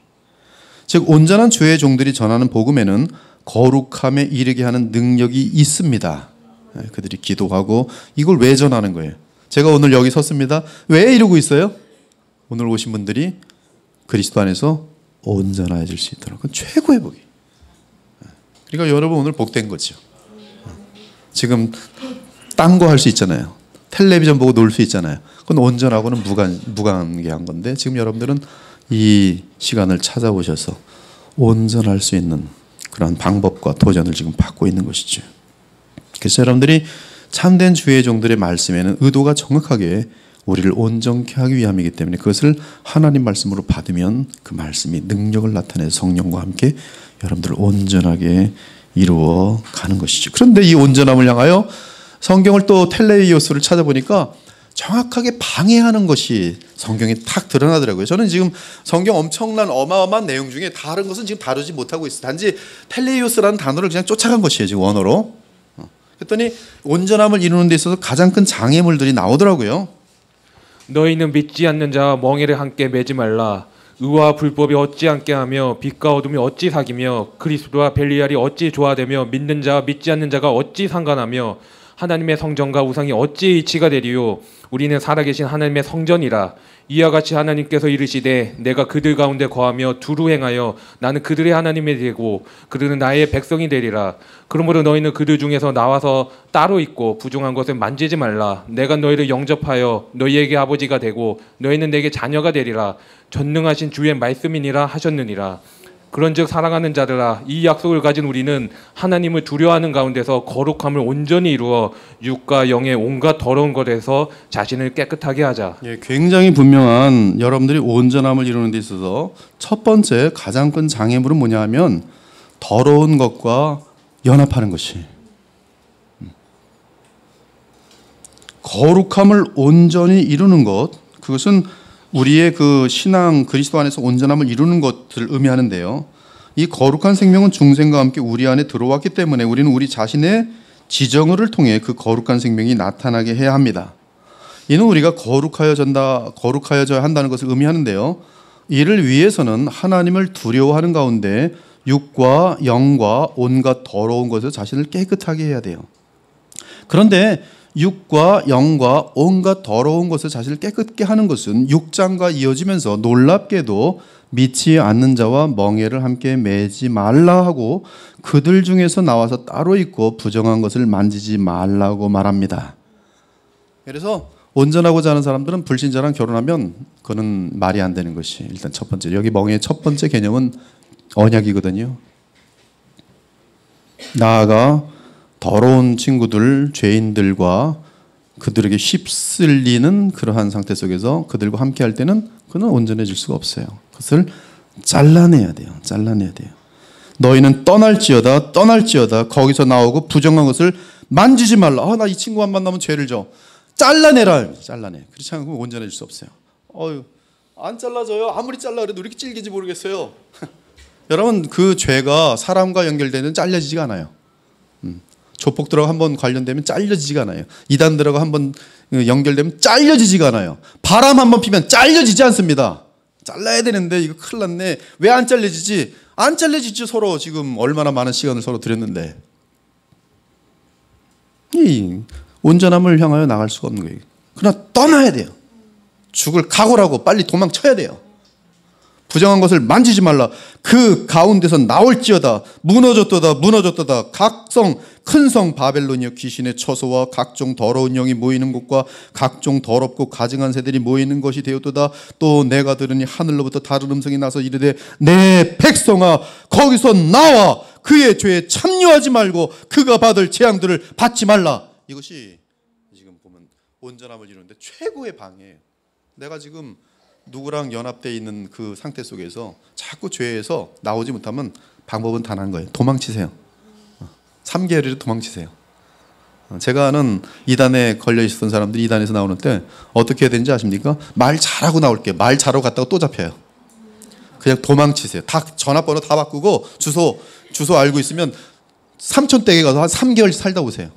즉 온전한 주의 종들이 전하는 복음에는 거룩함에 이르게 하는 능력이 있습니다. 그들이 기도하고 이걸 왜 전하는 거예요? 제가 오늘 여기 섰습니다. 왜 이러고 있어요? 오늘 오신 분들이 그리스도 안에서 온전해질 수 있도록. 그건 최고의 복이. 그러니까 여러분 오늘 복된 거죠. 지금 딴 거 할 수 있잖아요. 텔레비전 보고 놀 수 있잖아요. 그건 온전하고는 무관계한 건데 지금 여러분들은 이 시간을 찾아오셔서 온전할 수 있는 그런 방법과 도전을 지금 받고 있는 것이죠. 그래서 여러분들이 참된 주의 종들의 말씀에는 의도가 정확하게 우리를 온전케 하기 위함이기 때문에 그것을 하나님 말씀으로 받으면 그 말씀이 능력을 나타내 성령과 함께 여러분들을 온전하게 이루어 가는 것이죠. 그런데 이 온전함을 향하여 성경을 또 텔레이오스를 찾아보니까 정확하게 방해하는 것이 성경에 탁 드러나더라고요. 저는 지금 성경 엄청난 어마어마한 내용 중에 다른 것은 지금 다루지 못하고 있어요. 단지 텔레이오스라는 단어를 그냥 쫓아간 것이에요. 지금 원어로. 그랬더니 온전함을 이루는 데 있어서 가장 큰 장애물들이 나오더라고요. 너희는 믿지 않는 자와 멍에를 함께 매지 말라. 의와 불법이 어찌 함께하며 빛과 어둠이 어찌 사귀며 그리스도와 벨리알이 어찌 조화되며 믿는 자와 믿지 않는 자가 어찌 상관하며 하나님의 성전과 우상이 어찌 이치가 되리요. 우리는 살아계신 하나님의 성전이라. 이와 같이 하나님께서 이르시되 내가 그들 가운데 거하며 두루 행하여 나는 그들의 하나님이 되고 그들은 나의 백성이 되리라. 그러므로 너희는 그들 중에서 나와서 따로 있고 부정한 것을 만지지 말라. 내가 너희를 영접하여 너희에게 아버지가 되고 너희는 내게 자녀가 되리라. 전능하신 주의 말씀이니라 하셨느니라. 그런즉 사랑하는 자들아, 이 약속을 가진 우리는 하나님을 두려워하는 가운데서 거룩함을 온전히 이루어 육과 영의 온갖 더러운 것에서 자신을 깨끗하게 하자. 예, 굉장히 분명한 여러분들이 온전함을 이루는 데 있어서 첫 번째 가장 큰 장애물은 뭐냐 하면 더러운 것과 연합하는 것이. 거룩함을 온전히 이루는 것, 그것은 우리의 그 신앙 그리스도 안에서 온전함을 이루는 것을 의미하는데요. 이 거룩한 생명은 중생과 함께 우리 안에 들어왔기 때문에 우리는 우리 자신의 지정을 통해 그 거룩한 생명이 나타나게 해야 합니다. 이는 우리가 거룩하여져야 한다는 것을 의미하는데요. 이를 위해서는 하나님을 두려워하는 가운데 육과 영과 온갖 더러운 것에서 자신을 깨끗하게 해야 돼요. 그런데 육과 영과 온갖 더러운 것을 자신을 깨끗게 하는 것은 6장과 이어지면서 놀랍게도 믿지 않는 자와 멍에를 함께 매지 말라 하고 그들 중에서 나와서 따로 있고 부정한 것을 만지지 말라고 말합니다. 그래서 온전하고자 하는 사람들은 불신자랑 결혼하면 그거는 말이 안 되는 것이 일단 첫 번째. 여기 멍에의 첫 번째 개념은 언약이거든요. 나아가 더러운 친구들, 죄인들과 그들에게 휩쓸리는 그러한 상태 속에서 그들과 함께 할 때는 그는 온전해질 수가 없어요. 그것을 잘라내야 돼요. 잘라내야 돼요. 너희는 떠날지어다 거기서 나오고 부정한 것을 만지지 말라. 나 이 친구만 만나면 죄를 져. 잘라내라. 잘라내. 그렇지 않으면 온전해질 수 없어요. 안 잘라져요. 아무리 잘라 그래도 이렇게 질기지 모르겠어요. 여러분 그 죄가 사람과 연결되는 잘려지지가 않아요. 조폭들하고 한번 관련되면 잘려지지가 않아요. 이단들하고 한번 연결되면 잘려지지가 않아요. 바람 한번 피면 잘려지지 않습니다. 잘라야 되는데 이거 큰일 났네. 왜 안 잘려지지? 안 잘려지죠. 서로 지금 얼마나 많은 시간을 서로 들였는데. 이 온전함을 향하여 나갈 수가 없는 거예요. 그러나 떠나야 돼요. 죽을 각오라고 빨리 도망쳐야 돼요. 부정한 것을 만지지 말라. 그 가운데서 나올지어다. 무너졌도다. 각성 큰 성 바벨론이여, 귀신의 처소와 각종 더러운 영이 모이는 곳과 각종 더럽고 가증한 새들이 모이는 것이 되었도다. 또 내가 들으니 하늘로부터 다른 음성이 나서 이르되 내 백성아 거기서 나와 그의 죄에 참여하지 말고 그가 받을 재앙들을 받지 말라. 이것이 지금 보면 온전함을 이루는데 최고의 방이에요. 내가 지금 누구랑 연합되어 있는 그 상태 속에서 자꾸 죄에서 나오지 못하면 방법은 단 한 거예요. 도망치세요. 3개월이라도 도망치세요. 제가 아는 이단에 걸려 있었던 사람들이 이단에서 나오는 때 어떻게 해야 되는지 아십니까? 말 잘하고 나올게요. 말 잘하고 갔다가 또 잡혀요. 그냥 도망치세요. 다 전화번호 다 바꾸고 주소 알고 있으면 삼촌댁에 가서 한 3개월 살다 오세요.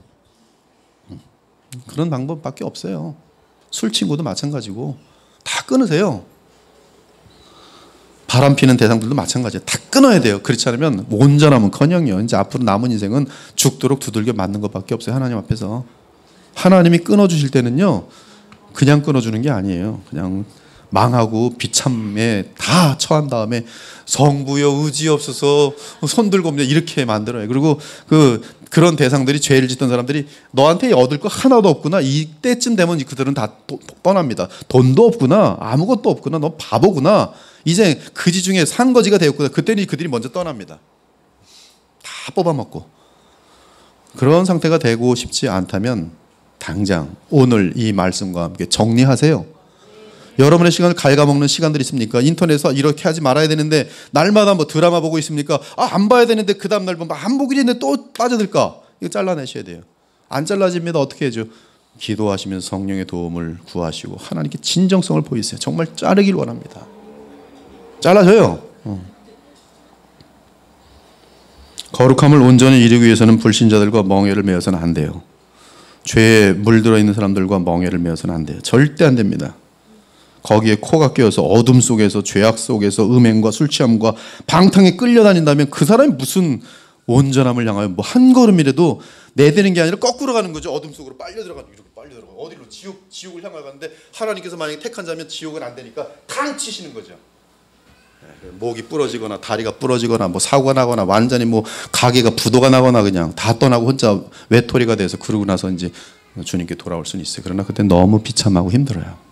그런 방법밖에 없어요. 술 친구도 마찬가지고 다 끊으세요. 바람 피는 대상들도 마찬가지예요. 다 끊어야 돼요. 그렇지 않으면 온전함은커녕요. 이제 앞으로 남은 인생은 죽도록 두들겨 맞는 것밖에 없어요. 하나님 앞에서. 하나님이 끊어주실 때는요, 그냥 끊어주는 게 아니에요. 그냥 망하고 비참에 다 처한 다음에 성부여 의지없어서 손들고 이렇게 만들어요. 그리고 그런 대상들이 죄를 짓던 사람들이 너한테 얻을 거 하나도 없구나. 이때쯤 되면 그들은 다 떠납니다. 돈도 없구나. 아무것도 없구나. 너 바보구나. 이제 그지 중에 산거지가 되었구나. 그때는 그들이 먼저 떠납니다. 다 뽑아먹고. 그런 상태가 되고 싶지 않다면 당장 오늘 이 말씀과 함께 정리하세요. 여러분의 시간을 갉아먹는 시간들이 있습니까? 인터넷에서 이렇게 하지 말아야 되는데 날마다 뭐 드라마 보고 있습니까? 안 봐야 되는데 그 다음날 보면 안 보기로 했는데 또 빠져들까? 이거 잘라내셔야 돼요. 안 잘라집니다. 어떻게 해야죠? 기도하시면서 성령의 도움을 구하시고 하나님께 진정성을 보이세요. 정말 자르길 원합니다. 잘라줘요. 거룩함을 온전히 이루기 위해서는 불신자들과 멍에를 메어서는 안 돼요. 죄에 물들어 있는 사람들과 멍에를 메어서는 안 돼요. 절대 안 됩니다. 거기에 코가 끼어서 어둠 속에서 죄악 속에서 음행과 술 취함과 방탕에 끌려다닌다면 그 사람이 무슨 온전함을 향하여 뭐 한 걸음이라도 내대는 게 아니라 거꾸로 가는 거죠. 어둠 속으로 빨려 들어가는, 이렇게 빨려 들어가. 어디로? 지옥을 향해 가는데 하나님께서 만약에 택한 자면 지옥은 안 되니까 탕 치시는 거죠. 목이 부러지거나 다리가 부러지거나 뭐 사고가 나거나 완전히 뭐 가게가 부도가 나거나 그냥 다 떠나고 혼자 외톨이가 돼서 그러고 나서 이제 주님께 돌아올 수는 있어요. 그러나 그때 너무 비참하고 힘들어요.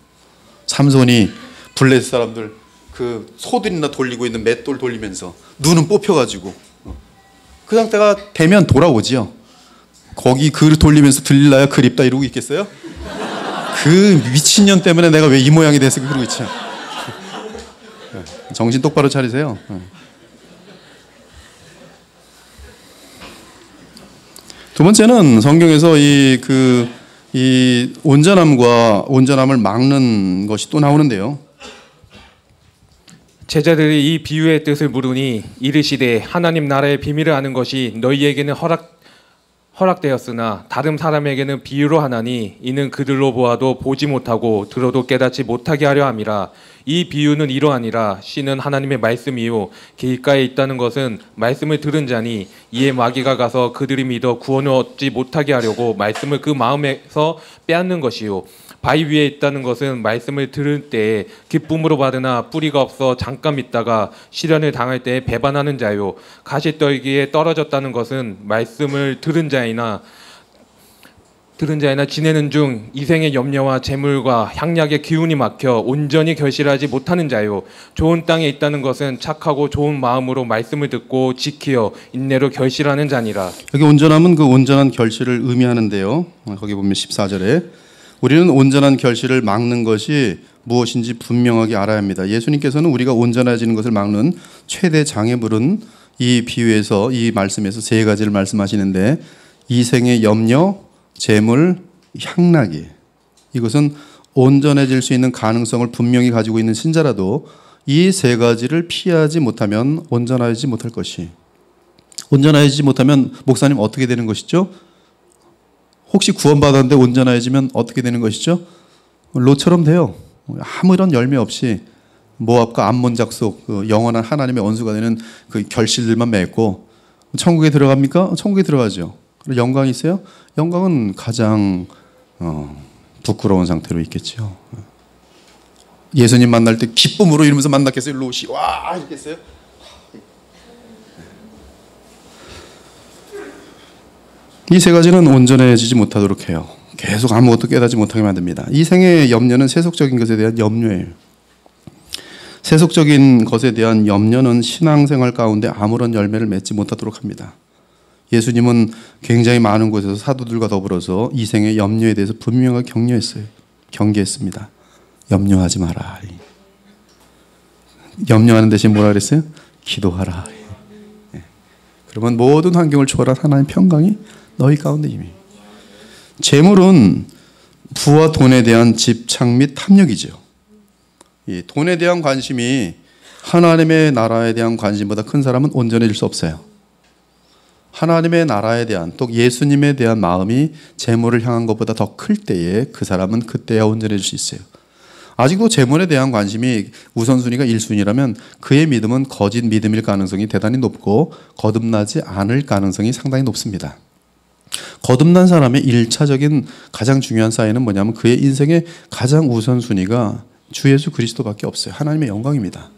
삼손이 블레셋 사람들 그 소들이나 돌리고 있는 맷돌 돌리면서 눈은 뽑혀가지고 그 상태가 되면 돌아오지요. 거기 그 돌리면서 들릴라야 그립다 이러고 있겠어요? 그 미친년 때문에 내가 왜 이 모양이 돼서 그러고 있지. 정신 똑바로 차리세요. 두 번째는 성경에서 이 온전함을 막는 것이 또 나오는데요. 제자들이 이 비유의 뜻을 물으니 이르시되 하나님 나라의 비밀을 아는 것이 너희에게는 허락되었으나 다른 사람에게는 비유로 하나니 이는 그들로 보아도 보지 못하고 들어도 깨닫지 못하게 하려 함이라. 이 비유는 이러하니라. 씨는 하나님의 말씀이요 길가에 있다는 것은 말씀을 들은 자니 이에 마귀가 가서 그들이 믿어 구원을 얻지 못하게 하려고 말씀을 그 마음에서 빼앗는 것이요 바위 위에 있다는 것은 말씀을 들을 때에 기쁨으로 받으나 뿌리가 없어 잠깐 믿다가 시련을 당할 때에 배반하는 자요 가시떨기에 떨어졌다는 것은 말씀을 들은 자이나 지내는 중 이생의 염려와 재물과 향락의 기운이 막혀 온전히 결실하지 못하는 자요 좋은 땅에 있다는 것은 착하고 좋은 마음으로 말씀을 듣고 지키어 인내로 결실하는 자니라. 여기 온전함은 그 온전한 결실을 의미하는데요. 거기 보면 14절에 우리는 온전한 결실을 막는 것이 무엇인지 분명하게 알아야 합니다. 예수님께서는 우리가 온전해지는 것을 막는 최대 장애물은 이 비유에서 이 말씀에서 세 가지를 말씀하시는데 이생의 염려, 재물, 향락이 이것은 온전해질 수 있는 가능성을 분명히 가지고 있는 신자라도 이 세 가지를 피하지 못하면 온전하지 못할 것이 온전하지 못하면 목사님 어떻게 되는 것이죠? 혹시 구원받았는데 온전해지면 어떻게 되는 것이죠? 롯처럼 돼요. 아무런 열매 없이 모압과 암몬 족속 그 영원한 하나님의 원수가 되는 그 결실들만 맺고 천국에 들어갑니까? 천국에 들어가죠. 그리고 영광이 있어요? 영광은 가장 부끄러운 상태로 있겠죠. 예수님 만날 때 기쁨으로 이러면서 만났겠어요? 롯이 와 이랬겠어요? 이 세 가지는 온전해지지 못하도록 해요. 계속 아무것도 깨닫지 못하게 만듭니다. 이 생의 염려는 세속적인 것에 대한 염려예요. 세속적인 것에 대한 염려는 신앙생활 가운데 아무런 열매를 맺지 못하도록 합니다. 예수님은 굉장히 많은 곳에서 사도들과 더불어서 이 생의 염려에 대해서 분명하게 격려했어요. 경계했습니다. 염려하지 마라. 염려하는 대신 뭐라 그랬어요? 기도하라. 그러면 모든 환경을 초월한 하나님의 평강이 너희 가운데 임해. 재물은 부와 돈에 대한 집착 및 탐욕이죠. 이 돈에 대한 관심이 하나님의 나라에 대한 관심보다 큰 사람은 온전해질 수 없어요. 하나님의 나라에 대한 또 예수님에 대한 마음이 재물을 향한 것보다 더 클 때에 그 사람은 그때야 온전해질 수 있어요. 아직도 재물에 대한 관심이 우선순위가 1순위라면 그의 믿음은 거짓 믿음일 가능성이 대단히 높고 거듭나지 않을 가능성이 상당히 높습니다. 거듭난 사람의 1차적인 가장 중요한 사인은 뭐냐면 그의 인생의 가장 우선순위가 주 예수 그리스도밖에 없어요. 하나님의 영광입니다.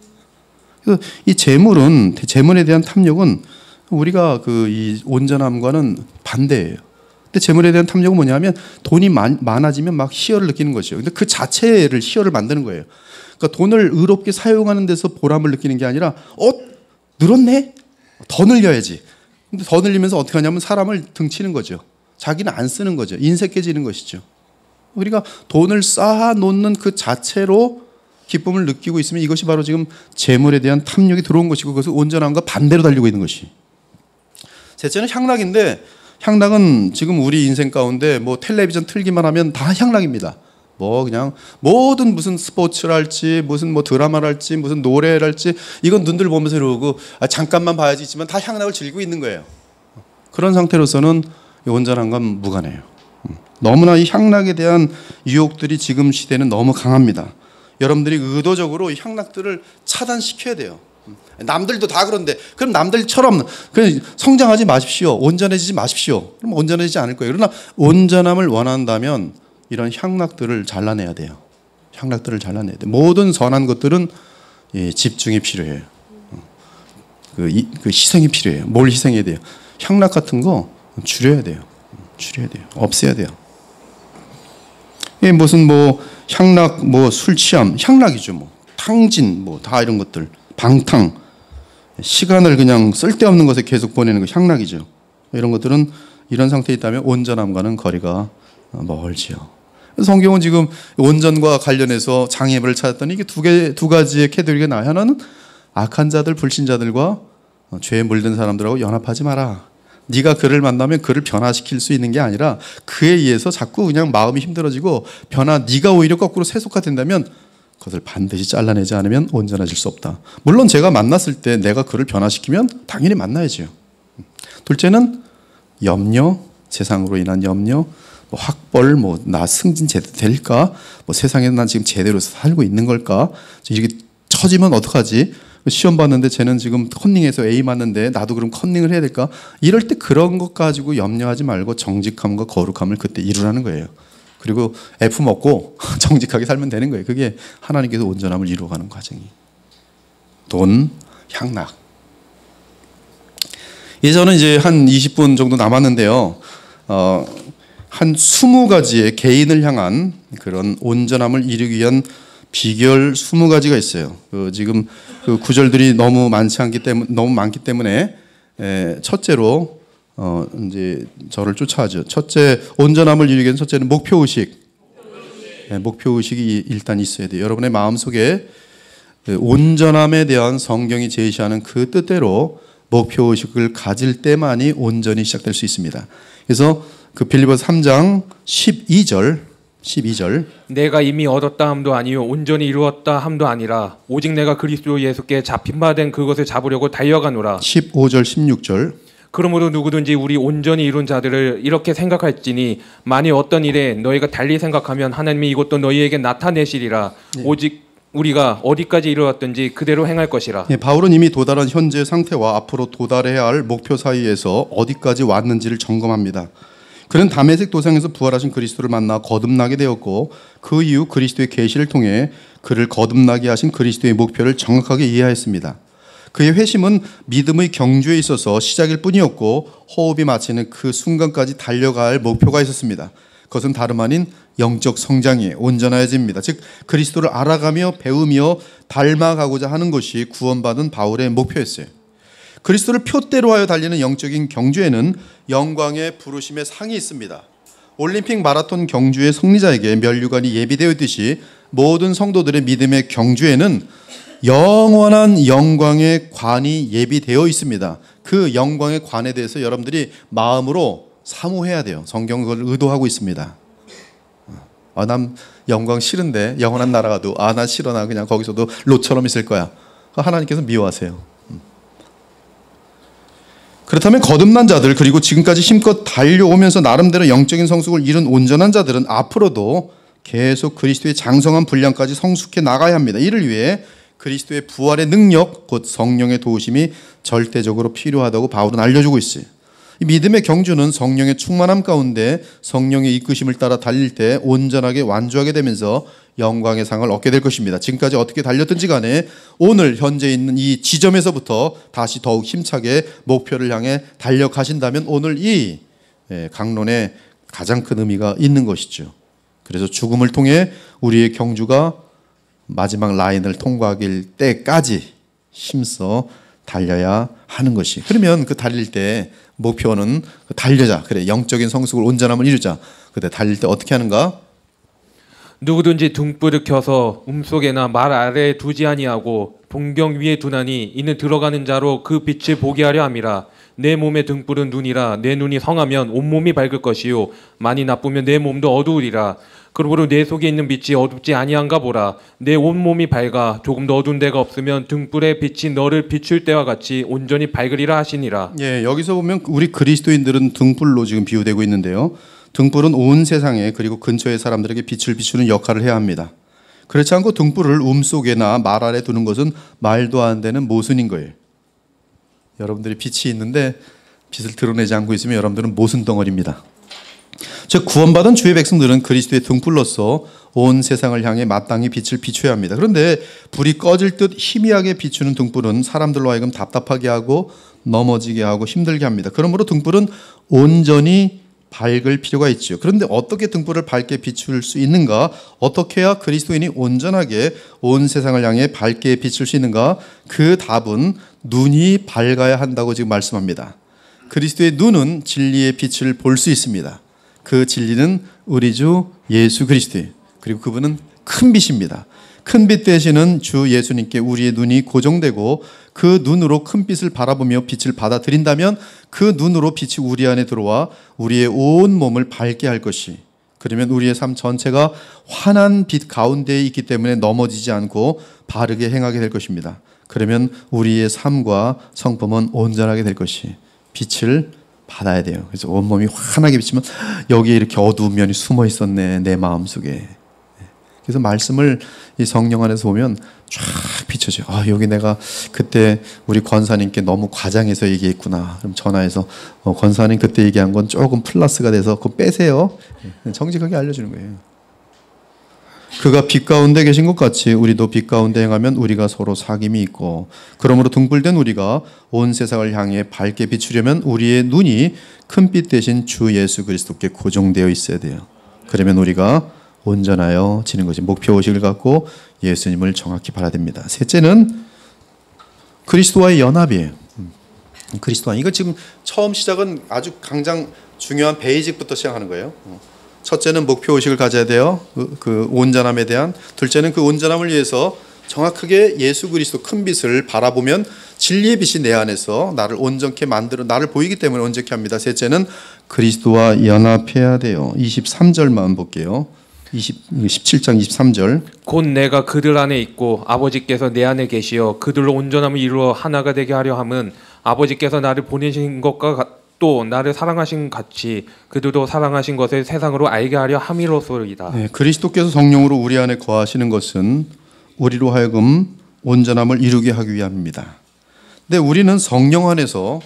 그래서 이 재물에 대한 탐욕은 우리가 이 온전함과는 반대예요. 근데 재물에 대한 탐욕은 뭐냐면 돈이 많아지면 막 희열을 느끼는 것이죠. 근데 그 자체를 희열을 만드는 거예요. 그러니까 돈을 의롭게 사용하는 데서 보람을 느끼는 게 아니라 늘었네? 더 늘려야지. 근데 더 늘리면서 어떻게 하냐면 사람을 등치는 거죠. 자기는 안 쓰는 거죠. 인색해지는 것이죠. 우리가 돈을 쌓아놓는 그 자체로 기쁨을 느끼고 있으면 이것이 바로 지금 재물에 대한 탐욕이 들어온 것이고 그것을 온전함과 반대로 달리고 있는 것이. 셋째는 향락인데 향락은 지금 우리 인생 가운데 뭐 텔레비전 틀기만 하면 다 향락입니다. 뭐 그냥 모든 무슨 스포츠랄지 무슨 뭐 드라마랄지 무슨 노래랄지 이건 눈들 보면서 이러고 잠깐만 봐야지 있지만 다 향락을 즐기고 있는 거예요. 그런 상태로서는 온전함과 무관해요. 너무나 이 향락에 대한 유혹들이 지금 시대는 너무 강합니다. 여러분들이 의도적으로 이 향락들을 차단시켜야 돼요. 남들도 다 그런데 그럼 남들처럼 성장하지 마십시오. 온전해지지 마십시오. 그럼 온전해지지 않을 거예요. 그러나 온전함을 원한다면 이런 향락들을 잘라내야 돼요. 향락들을 잘라내야 돼요. 모든 선한 것들은 집중이 필요해요. 그 희생이 필요해요. 뭘 희생해야 돼요? 향락 같은 거 줄여야 돼요. 줄여야 돼요. 없애야 돼요. 무슨 뭐 향락, 뭐 술 취함, 향락이죠. 뭐 탕진, 뭐 다 이런 것들, 방탕, 시간을 그냥 쓸데없는 것에 계속 보내는 거 향락이죠. 이런 것들은 이런 상태에 있다면 온전함과는 거리가 멀지요. 성경은 지금 온전과 관련해서 장애물을 찾았더니 이게 두 가지의 캐테고리가 나와요. 하나는 악한 자들, 불신자들과 죄에 물든 사람들하고 연합하지 마라. 네가 그를 만나면 그를 변화시킬 수 있는 게 아니라 그에 의해서 자꾸 그냥 마음이 힘들어지고 네가 오히려 거꾸로 세속화된다면 그것을 반드시 잘라내지 않으면 온전해질 수 없다. 물론 제가 만났을 때 내가 그를 변화시키면 당연히 만나야죠. 둘째는 염려, 세상으로 인한 염려, 뭐 학벌, 뭐 나 승진 제대로 될까? 뭐 세상에 난 지금 제대로 살고 있는 걸까? 이렇게 처지면 어떡하지? 시험 봤는데 쟤는 지금 컨닝해서 A 맞는데 나도 그럼 컨닝을 해야 될까? 이럴 때 그런 것 가지고 염려하지 말고 정직함과 거룩함을 그때 이루라는 거예요. 그리고 F 먹고 정직하게 살면 되는 거예요. 그게 하나님께서 온전함을 이루어가는 과정이. 돈, 향락. 예전에 이제 한 20분 정도 남았는데요. 한 20가지의 개인을 향한 그런 온전함을 이루기 위한 비결 20가지가 있어요. 지금 그 구절들이 너무 많기 때문에 첫째로 이제 저를 쫓아하죠. 첫째, 온전함을 이루기 위한 첫째는 목표 의식. 목표 의식이 일단 있어야 돼요. 여러분의 마음 속에 온전함에 대한 성경이 제시하는 그 뜻대로 목표 의식을 가질 때만이 온전히 시작될 수 있습니다. 그래서 그 빌립보서 3장 12절 내가 이미 얻었다 함도 아니요 온전히 이루었다 함도 아니라 오직 내가 그리스도 예수께 잡힌 바 된 그것을 잡으려고 달려가노라. 15절 16절 그러므로 누구든지 우리 온전히 이룬 자들을 이렇게 생각할지니 만일 어떤 일에 너희가 달리 생각하면 하나님이 이것도 너희에게 나타내시리라. 오직 우리가 어디까지 이르렀든지 그대로 행할 것이라. 바울은 이미 도달한 현재 상태와 앞으로 도달해야 할 목표 사이에서 어디까지 왔는지를 점검합니다. 그는 다메섹 도상에서 부활하신 그리스도를 만나 거듭나게 되었고 그 이후 그리스도의 계시를 통해 그를 거듭나게 하신 그리스도의 목표를 정확하게 이해하였습니다. 그의 회심은 믿음의 경주에 있어서 시작일 뿐이었고 호흡이 마치는 그 순간까지 달려갈 목표가 있었습니다. 그것은 다름 아닌 영적 성장이 온전해집니다. 즉 그리스도를 알아가며 배우며 닮아가고자 하는 것이 구원받은 바울의 목표였어요. 그리스도를 표대로 하여 달리는 영적인 경주에는 영광의 부르심의 상이 있습니다. 올림픽 마라톤 경주의 승리자에게 면류관이 예비되어 있듯이 모든 성도들의 믿음의 경주에는 영원한 영광의 관이 예비되어 있습니다. 그 영광의 관에 대해서 여러분들이 마음으로 사모해야 돼요. 성경은 그걸 의도하고 있습니다. 난 영광 싫은데 영원한 나라 가도 나 싫어, 나 그냥 거기서도 롯처럼 있을 거야. 하나님께서 미워하세요. 그렇다면 거듭난 자들 그리고 지금까지 힘껏 달려오면서 나름대로 영적인 성숙을 이룬 온전한 자들은 앞으로도 계속 그리스도의 장성한 분량까지 성숙해 나가야 합니다. 이를 위해 그리스도의 부활의 능력 곧 성령의 도우심이 절대적으로 필요하다고 바울은 알려주고 있어요. 이 믿음의 경주는 성령의 충만함 가운데 성령의 이끄심을 따라 달릴 때 온전하게 완주하게 되면서 영광의 상을 얻게 될 것입니다. 지금까지 어떻게 달렸든지 간에 오늘 현재 있는 이 지점에서부터 다시 더욱 힘차게 목표를 향해 달려가신다면 오늘 이 강론에 가장 큰 의미가 있는 것이죠. 그래서 죽음을 통해 우리의 경주가 마지막 라인을 통과할 때까지 힘써 달려야 하는 것이. 그러면 그 달릴 때 목표는 달려자. 그래, 영적인 성숙을 온전함을 이루자. 그때 달릴 때 어떻게 하는가? 누구든지 등불을 켜서 음속에나 말 아래에 두지 아니하고 동경 위에 두나니 이는 들어가는 자로 그 빛을 보게 하려 함이라. 내 몸의 등불은 눈이라. 내 눈이 성하면 온몸이 밝을 것이요 많이 나쁘면 내 몸도 어두우리라. 그러므로 내 속에 있는 빛이 어둡지 아니한가 보라. 내 온몸이 밝아 조금도 어두운 데가 없으면 등불의 빛이 너를 비출 때와 같이 온전히 밝으리라 하시니라. 여기서 보면 우리 그리스도인들은 등불로 지금 비유되고 있는데요. 등불은 온 세상에 그리고 근처의 사람들에게 빛을 비추는 역할을 해야 합니다. 그렇지 않고 등불을 음속에나 말 아래 두는 것은 말도 안 되는 모순인 거예요. 여러분들이 빛이 있는데 빛을 드러내지 않고 있으면 여러분들은 모순 덩어리입니다. 즉 구원받은 주의 백성들은 그리스도의 등불로서 온 세상을 향해 마땅히 빛을 비춰야 합니다. 그런데 불이 꺼질 듯 희미하게 비추는 등불은 사람들로 하여금 답답하게 하고 넘어지게 하고 힘들게 합니다. 그러므로 등불은 온전히 밝을 필요가 있죠. 그런데 어떻게 등불을 밝게 비출 수 있는가? 어떻게 해야 그리스도인이 온전하게 온 세상을 향해 밝게 비출 수 있는가? 그 답은 눈이 밝아야 한다고 지금 말씀합니다. 그리스도의 눈은 진리의 빛을 볼 수 있습니다. 그 진리는 우리 주 예수 그리스도예요. 그리고 그분은 큰 빛입니다. 큰 빛 되시는 주 예수님께 우리의 눈이 고정되고 그 눈으로 큰 빛을 바라보며 빛을 받아들인다면 그 눈으로 빛이 우리 안에 들어와 우리의 온 몸을 밝게 할 것이. 그러면 우리의 삶 전체가 환한 빛 가운데에 있기 때문에 넘어지지 않고 바르게 행하게 될 것입니다. 그러면 우리의 삶과 성품은 온전하게 될 것이. 빛을 받아야 돼요. 그래서 온몸이 환하게 비치면 여기에 이렇게 어두운 면이 숨어 있었네, 내 마음속에. 그래서 말씀을 이 성령 안에서 보면 쫙 비춰져요. 여기 내가 그때 우리 권사님께 너무 과장해서 얘기했구나. 그럼 전화해서 권사님 그때 얘기한 건 조금 플러스가 돼서 그거 빼세요. 정직하게 알려주는 거예요. 그가 빛 가운데 계신 것 같이 우리도 빛 가운데 행하면 우리가 서로 사귐이 있고, 그러므로 등불된 우리가 온 세상을 향해 밝게 비추려면 우리의 눈이 큰 빛 대신 주 예수 그리스도께 고정되어 있어야 돼요. 그러면 우리가 온전하여 지는 것이. 목표의식을 갖고 예수님을 정확히 바라야 됩니다. 셋째는 그리스도와의 연합이에요. 그리스도와, 이거 지금 처음 시작은 아주 강장 중요한 베이직부터 시작하는 거예요. 첫째는 목표의식을 가져야 돼요. 그 온전함에 대한. 둘째는 그 온전함을 위해서 정확하게 예수 그리스도 큰 빛을 바라보면 진리의 빛이 내 안에서 나를 온전케 만들어 나를 보이기 때문에 온전케 합니다. 셋째는 그리스도와 연합해야 돼요. 23절만 볼게요. 17장 23절. 곧 내가 그들 안에 있고 아버지께서 내 안에 계시어 그들로 온전함을 이루어 하나가 되게 하려 함은 아버지께서 나를 보내신 것과 또 나를 사랑하신 같이 그들도 사랑하신 것을 세상으로 알게 하려 함이로소이다. 네, 그리스도께서 성령으로 우리 안에 거하시는 것은 우리로 하여금 온전함을 이루게 하기 위함입니다. 근데 우리는 성령 안에서,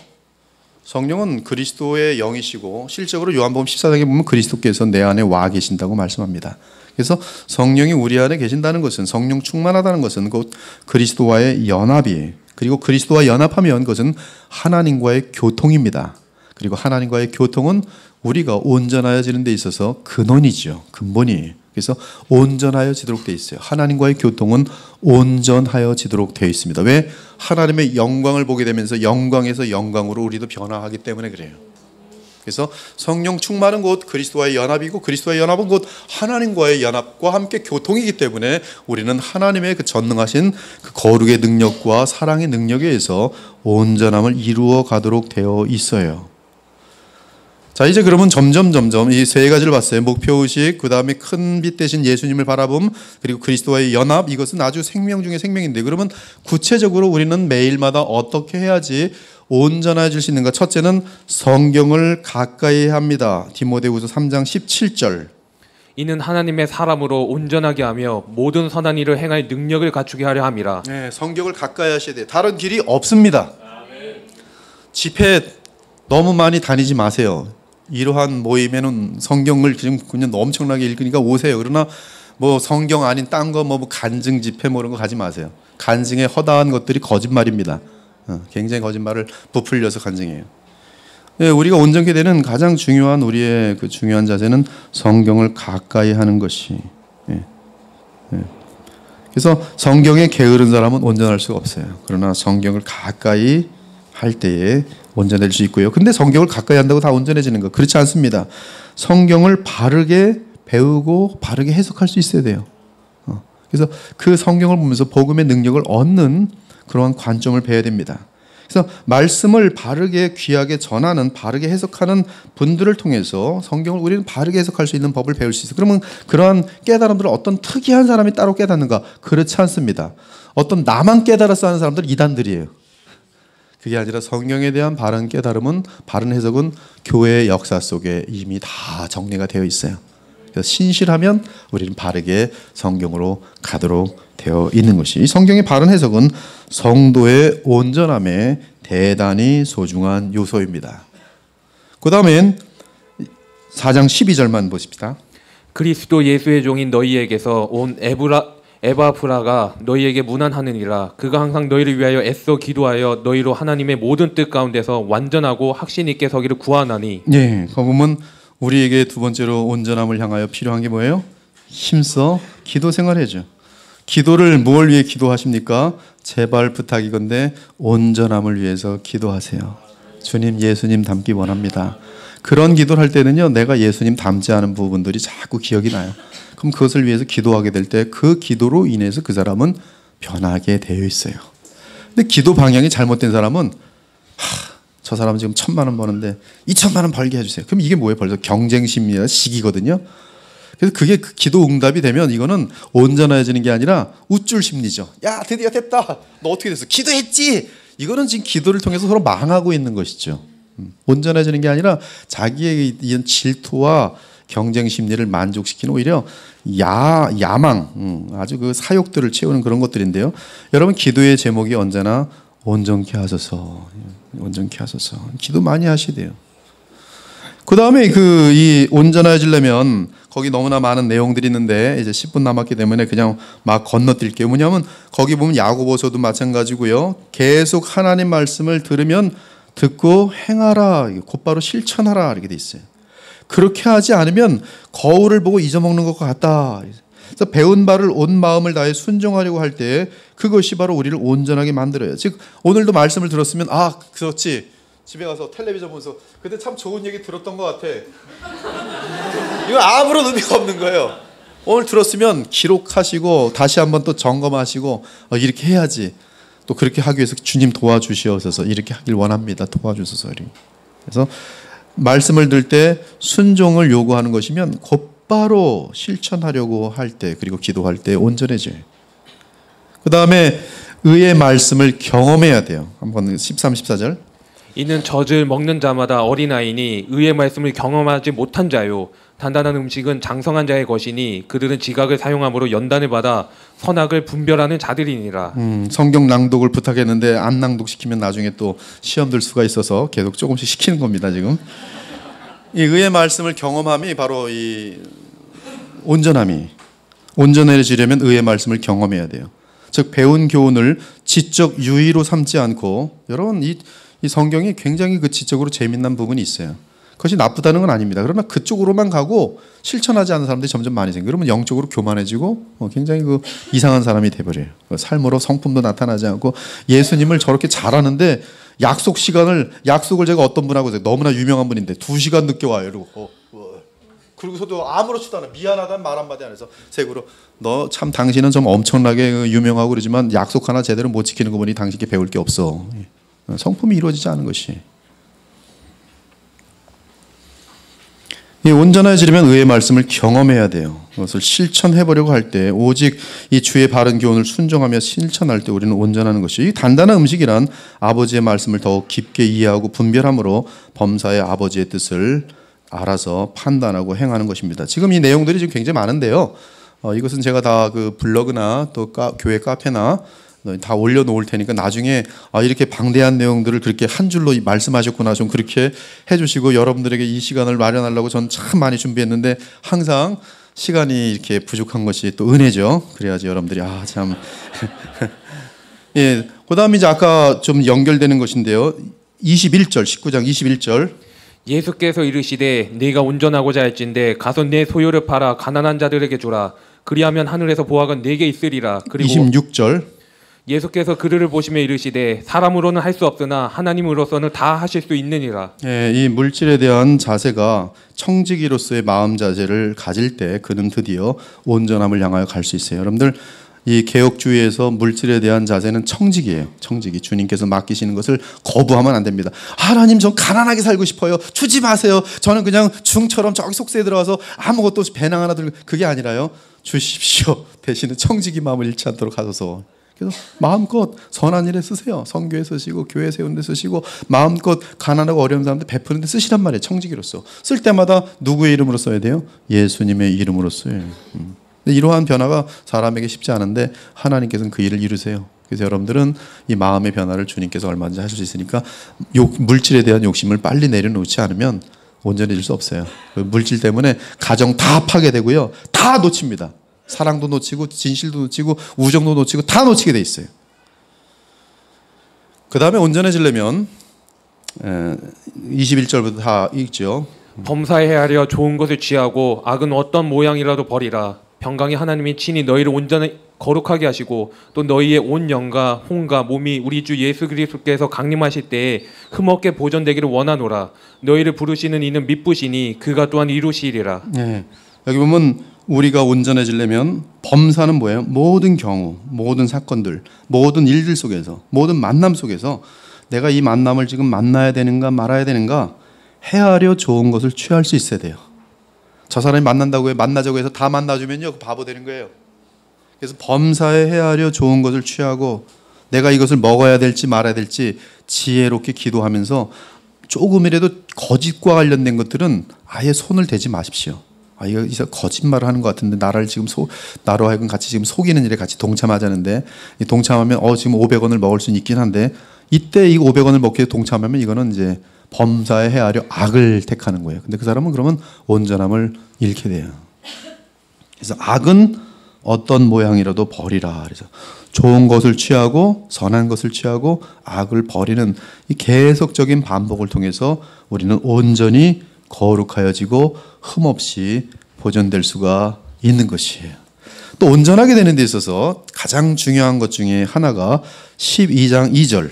성령은 그리스도의 영이시고 실적으로 요한복음 14장에 보면 그리스도께서 내 안에 와 계신다고 말씀합니다. 그래서 성령이 우리 안에 계신다는 것은, 성령 충만하다는 것은 곧 그리스도와의 연합이에요. 그리고 그리스도와 연합하면 그것은 하나님과의 교통입니다. 그리고 하나님과의 교통은 우리가 온전하여지는 데 있어서 근원이죠. 근본이에요. 그래서 온전하여지도록 되어 있어요. 하나님과의 교통은 온전하여지도록 되어 있습니다. 왜? 하나님의 영광을 보게 되면서 영광에서 영광으로 우리도 변화하기 때문에 그래요. 그래서 성령 충만은 곧 그리스도와의 연합이고 그리스도와의 연합은 곧 하나님과의 연합과 함께 교통이기 때문에 우리는 하나님의 그 전능하신 그 거룩의 능력과 사랑의 능력에 의해서 온전함을 이루어 가도록 되어 있어요. 자, 이제 그러면 점점 이 세 가지를 봤어요. 목표의식, 그 다음에 큰 빛 대신 예수님을 바라봄, 그리고 그리스도와의 연합. 이것은 아주 생명 중에 생명인데, 그러면 구체적으로 우리는 매일마다 어떻게 해야지 온전해질 수 있는가? 첫째는 성경을 가까이 합니다. 디모데후서 3장 17절. 이는 하나님의 사람으로 온전하게 하며 모든 선한 일을 행할 능력을 갖추게 하려 함이라. 네, 성경을 가까이 하셔야 돼요. 다른 길이 없습니다. 집회 너무 많이 다니지 마세요. 이러한 모임에는 성경을 지금 그냥 엄청나게 읽으니까 오세요. 그러나 뭐 성경 아닌 딴 거 뭐 간증 집회 뭐 이런 거 가지 마세요. 간증의 허다한 것들이 거짓말입니다. 굉장히 거짓말을 부풀려서 간증해요. 예, 우리가 온전케 되는 가장 중요한 우리의 그 중요한 자세는 성경을 가까이 하는 것이. 예. 그래서 성경에 게으른 사람은 온전할 수가 없어요. 그러나 성경을 가까이 할 때에 온전해질 수 있고요. 근데 성경을 가까이 한다고 다 온전해지는 거 그렇지 않습니다. 성경을 바르게 배우고 바르게 해석할 수 있어야 돼요. 그래서 그 성경을 보면서 복음의 능력을 얻는 그러한 관점을 배워야 됩니다. 그래서 말씀을 바르게 귀하게 전하는, 바르게 해석하는 분들을 통해서 성경을 우리는 바르게 해석할 수 있는 법을 배울 수 있어요. 그러면 그러한 깨달음들을 어떤 특이한 사람이 따로 깨닫는가? 그렇지 않습니다. 어떤 나만 깨달았어 하는 사람들 이단들이에요. 그게 아니라 성경에 대한 바른 깨달음은, 바른 해석은 교회의 역사 속에 이미 다 정리가 되어 있어요. 그래서 신실하면 우리는 바르게 성경으로 가도록 되어 있는 것이, 이 성경의 바른 해석은 성도의 온전함에 대단히 소중한 요소입니다. 그 다음엔 4장 12절만 보십시다. 그리스도 예수의 종인 너희에게서 온 에바프라가 너희에게 문안하느니라. 그가 항상 너희를 위하여 애써 기도하여 너희로 하나님의 모든 뜻 가운데서 완전하고 확신 있게 서기를 구하나니. 네, 거기 보면 우리에게 두 번째로 온전함을 향하여 필요한 게 뭐예요? 힘써 기도 생활해야죠. 기도를 뭘 위해 기도하십니까? 제발 부탁이건데 온전함을 위해서 기도하세요. 주님, 예수님 닮기 원합니다. 그런 기도를 할 때는요, 내가 예수님 닮지 않은 부분들이 자꾸 기억이 나요. 그럼 그것을 위해서 기도하게 될 때 그 기도로 인해서 그 사람은 변하게 되어 있어요. 근데 기도 방향이 잘못된 사람은 저 사람은 지금 1,000만 원 버는데 2,000만 원 벌게 해주세요. 그럼 이게 뭐예요? 벌써 경쟁심이나 시기거든요. 그래서 그게 그 기도 응답이 되면 이거는 온전해지는 게 아니라 우쭐 심리죠. 야, 드디어 됐다. 너 어떻게 됐어? 기도했지. 이거는 지금 기도를 통해서 서로 망하고 있는 것이죠. 온전해지는 게 아니라 자기의 이런 질투와 경쟁 심리를 만족시키는 오히려 야망, 아주 그 사욕들을 채우는 그런 것들인데요. 여러분, 기도의 제목이 언제나 온전케 하소서, 온전케 하소서. 기도 많이 하셔야 돼요. 그 다음에 이 온전해지려면 거기 너무나 많은 내용들이 있는데 이제 10분 남았기 때문에 그냥 막 건너뛸게요. 뭐냐면 거기 보면 야고보서도 마찬가지고요. 계속 하나님 말씀을 들으면 듣고 행하라, 곧바로 실천하라 이렇게 돼 있어요. 그렇게 하지 않으면 거울을 보고 잊어먹는 것 같다. 그래서 배운 바를 온 마음을 다해 순종하려고 할 때 그것이 바로 우리를 온전하게 만들어요. 즉 오늘도 말씀을 들었으면 그렇지. 집에 가서 텔레비전 보면서 그때 참 좋은 얘기 들었던 것 같아. 이건 아무런 의미가 없는 거예요. 오늘 들었으면 기록하시고 다시 한번 또 점검하시고 이렇게 해야지. 또 그렇게 하기 위해서 주님 도와주시옵소서, 이렇게 하길 원합니다. 도와주소서. 그래서 말씀을 들을 때 순종을 요구하는 것이면 곧바로 실천하려고 할 때, 그리고 기도할 때 온전해져요. 그 다음에 의의 말씀을 경험해야 돼요. 한번 13, 14절. 이는 젖을 먹는 자마다 어린아이니 의의 말씀을 경험하지 못한 자요 단단한 음식은 장성한 자의 것이니 그들은 지각을 사용함으로 연단을 받아 선악을 분별하는 자들이니라. 성경 낭독을 부탁했는데 안 낭독시키면 나중에 또 시험 들 수가 있어서 계속 조금씩 시키는 겁니다. 지금 이 의의 말씀을 경험함이 바로 이 온전해지려면 의의 말씀을 경험해야 돼요. 즉 배운 교훈을 지적 유의로 삼지 않고, 여러분 이 성경이 굉장히 그 지적으로 재미난 부분이 있어요. 그것이 나쁘다는 건 아닙니다. 그러나 그쪽으로만 가고 실천하지 않는 사람들이 점점 많이 생겨요. 그러면 영적으로 교만해지고 굉장히 그 이상한 사람이 돼버려요. 삶으로 성품도 나타나지 않고, 예수님을 저렇게 잘하는데 약속을 제가 어떤 분하고 너무나 유명한 분인데 2시간 늦게 와요. 이러고 그리고서도 아무렇지도 않아. 미안하다는 말 한마디 안 해서 색으로 너 참 당신은 좀 엄청나게 유명하고 그러지만 약속 하나 제대로 못 지키는 거 보니 당신께 배울 게 없어. 성품이 이루어지지 않은 것이. 온전해지려면 의의 말씀을 경험해야 돼요. 그것을 실천해보려고 할 때, 오직 이 주의 바른 교훈을 순종하며 실천할 때 우리는 온전하는 것이, 이 단단한 음식이란 아버지의 말씀을 더욱 깊게 이해하고 분별함으로 범사의 아버지의 뜻을 알아서 판단하고 행하는 것입니다. 지금 이 내용들이 지금 굉장히 많은데요. 이것은 제가 다 그 블로그나 또 교회 카페나 다 올려놓을 테니까 나중에 이렇게 방대한 내용들을 그렇게 한 줄로 말씀하셨구나 좀 그렇게 해주시고, 여러분들에게 이 시간을 마련하려고 전 참 많이 준비했는데 항상 시간이 이렇게 부족한 것이 또 은혜죠. 그래야지 여러분들이 참 예. 그다음에 이제 아까 좀 연결되는 것인데요. 21절 19장 21절. 예수께서 이르시되 네가 온전하고자 할진대 가서 내 소유를 팔아 가난한 자들에게 주라. 그리하면 하늘에서 보화가 네게 있으리라. 그리고 26절. 예수께서 그를 보시며 이르시되 사람으로는 할 수 없으나 하나님으로서는 다 하실 수 있느니라. 예, 이 물질에 대한 자세가 청지기로서의 마음 자세를 가질 때 그는 드디어 온전함을 향하여 갈 수 있어요. 여러분들 이 개혁주의에서 물질에 대한 자세는 청지기예요. 청지기. 주님께서 맡기시는 것을 거부하면 안 됩니다. 하나님 저 가난하게 살고 싶어요. 주지 마세요. 저는 그냥 중처럼 저기 속세에 들어가서 아무것도 없이 배낭 하나 들고, 그게 아니라요. 주십시오. 대신에 청지기 마음을 잃지 않도록 하소서. 그래서 마음껏 선한 일에 쓰세요. 선교에 쓰시고 교회 세우는 데 쓰시고 마음껏 가난하고 어려운 사람들 베푸는 데 쓰시란 말이에요. 청지기로서. 쓸 때마다 누구의 이름으로 써야 돼요? 예수님의 이름으로 써요. 근데 이러한 변화가 사람에게 쉽지 않은데 하나님께서는 그 일을 이루세요. 그래서 여러분들은 이 마음의 변화를 주님께서 얼마든지 하실 수 있으니까 물질에 대한 욕심을 빨리 내려놓지 않으면 온전해질 수 없어요. 물질 때문에 가정 다 파괴되고요. 다 놓칩니다. 사랑도 놓치고 진실도 놓치고 우정도 놓치고 다 놓치게 돼 있어요. 그 다음에 온전해지려면 21절부터 다 읽죠. 범사에 하려 좋은 것을 취하고 악은 어떤 모양이라도 버리라. 평강의 하나님이 친히 너희를 온전히 거룩하게 하시고 또 너희의 온 영과 혼과 몸이 우리 주 예수 그리스도께서 강림하실 때에 흠없게 보존되기를 원하노라. 너희를 부르시는 이는 미쁘시니 그가 또한 이루시리라. 네. 여기 보면 우리가 온전해지려면 범사는 뭐예요? 모든 경우, 모든 사건들, 모든 일들 속에서, 모든 만남 속에서 내가 이 만남을 지금 만나야 되는가 말아야 되는가 헤아려 좋은 것을 취할 수 있어야 돼요. 저 사람이 만나자고 해서 다 만나주면요 바보 되는 거예요. 그래서 범사에 헤아려 좋은 것을 취하고 내가 이것을 먹어야 될지 말아야 될지 지혜롭게 기도하면서 조금이라도 거짓과 관련된 것들은 아예 손을 대지 마십시오. 이거 거짓말을 하는 것 같은데 나를 지금 나로 하여금 같이 지금 속이는 일에 같이 동참하자는데, 동참하면 지금 500원을 먹을 수는 있긴 한데 이때 이 500원을 먹기 위해 동참하면 이거는 이제 범사에 헤아려 악을 택하는 거예요. 근데 그 사람은 그러면 온전함을 잃게 돼요. 그래서 악은 어떤 모양이라도 버리라. 그래서 좋은 것을 취하고 선한 것을 취하고 악을 버리는 이 계속적인 반복을 통해서 우리는 온전히 거룩하여지고 흠없이 보존될 수가 있는 것이에요. 또 온전하게 되는 데 있어서 가장 중요한 것 중에 하나가 12장 2절.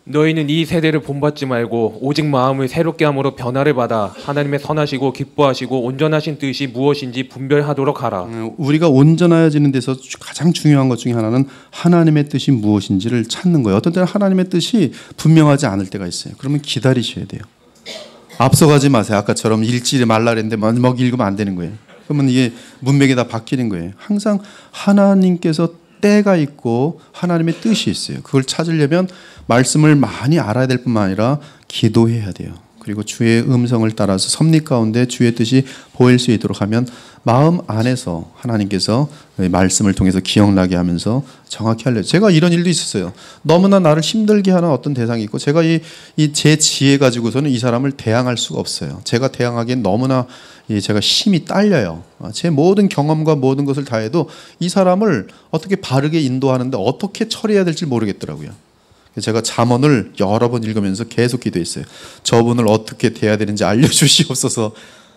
너희는 이 세대를 본받지 말고 오직 마음을 새롭게 함으로 변화를 받아 하나님의 선하시고 기뻐하시고 온전하신 뜻이 무엇인지 분별하도록 하라. 우리가 온전해지는 데서 가장 중요한 것 중에 하나는 하나님의 뜻이 무엇인지를 찾는 거예요. 어떤 때는 하나님의 뜻이 분명하지 않을 때가 있어요. 그러면 기다리셔야 돼요. 앞서가지 마세요. 아까처럼 읽지 말라 그랬는데 막 읽으면 안 되는 거예요. 그러면 이게 문맥이 다 바뀌는 거예요. 항상 하나님께서 때가 있고 하나님의 뜻이 있어요. 그걸 찾으려면 말씀을 많이 알아야 될 뿐만 아니라 기도해야 돼요. 그리고 주의 음성을 따라서 섭리 가운데 주의 뜻이 보일 수 있도록 하면 마음 안에서 하나님께서 말씀을 통해서 기억나게 하면서 정확히 하려고. 제가 이런 일도 있었어요. 너무나 나를 힘들게 하는 어떤 대상이 있고 제가 제 지혜 가지고서는 이 사람을 대항할 수가 없어요. 제가 대항하기엔 너무나 제가 힘이 딸려요. 제 모든 경험과 모든 것을 다해도 이 사람을 어떻게 바르게 인도하는데 어떻게 처리해야 될지 모르겠더라고요. 제가 잠언을 여러 번 읽으면서 계속 기도했어요. 저분을 어떻게 대해야 되는지 알려주시옵소서.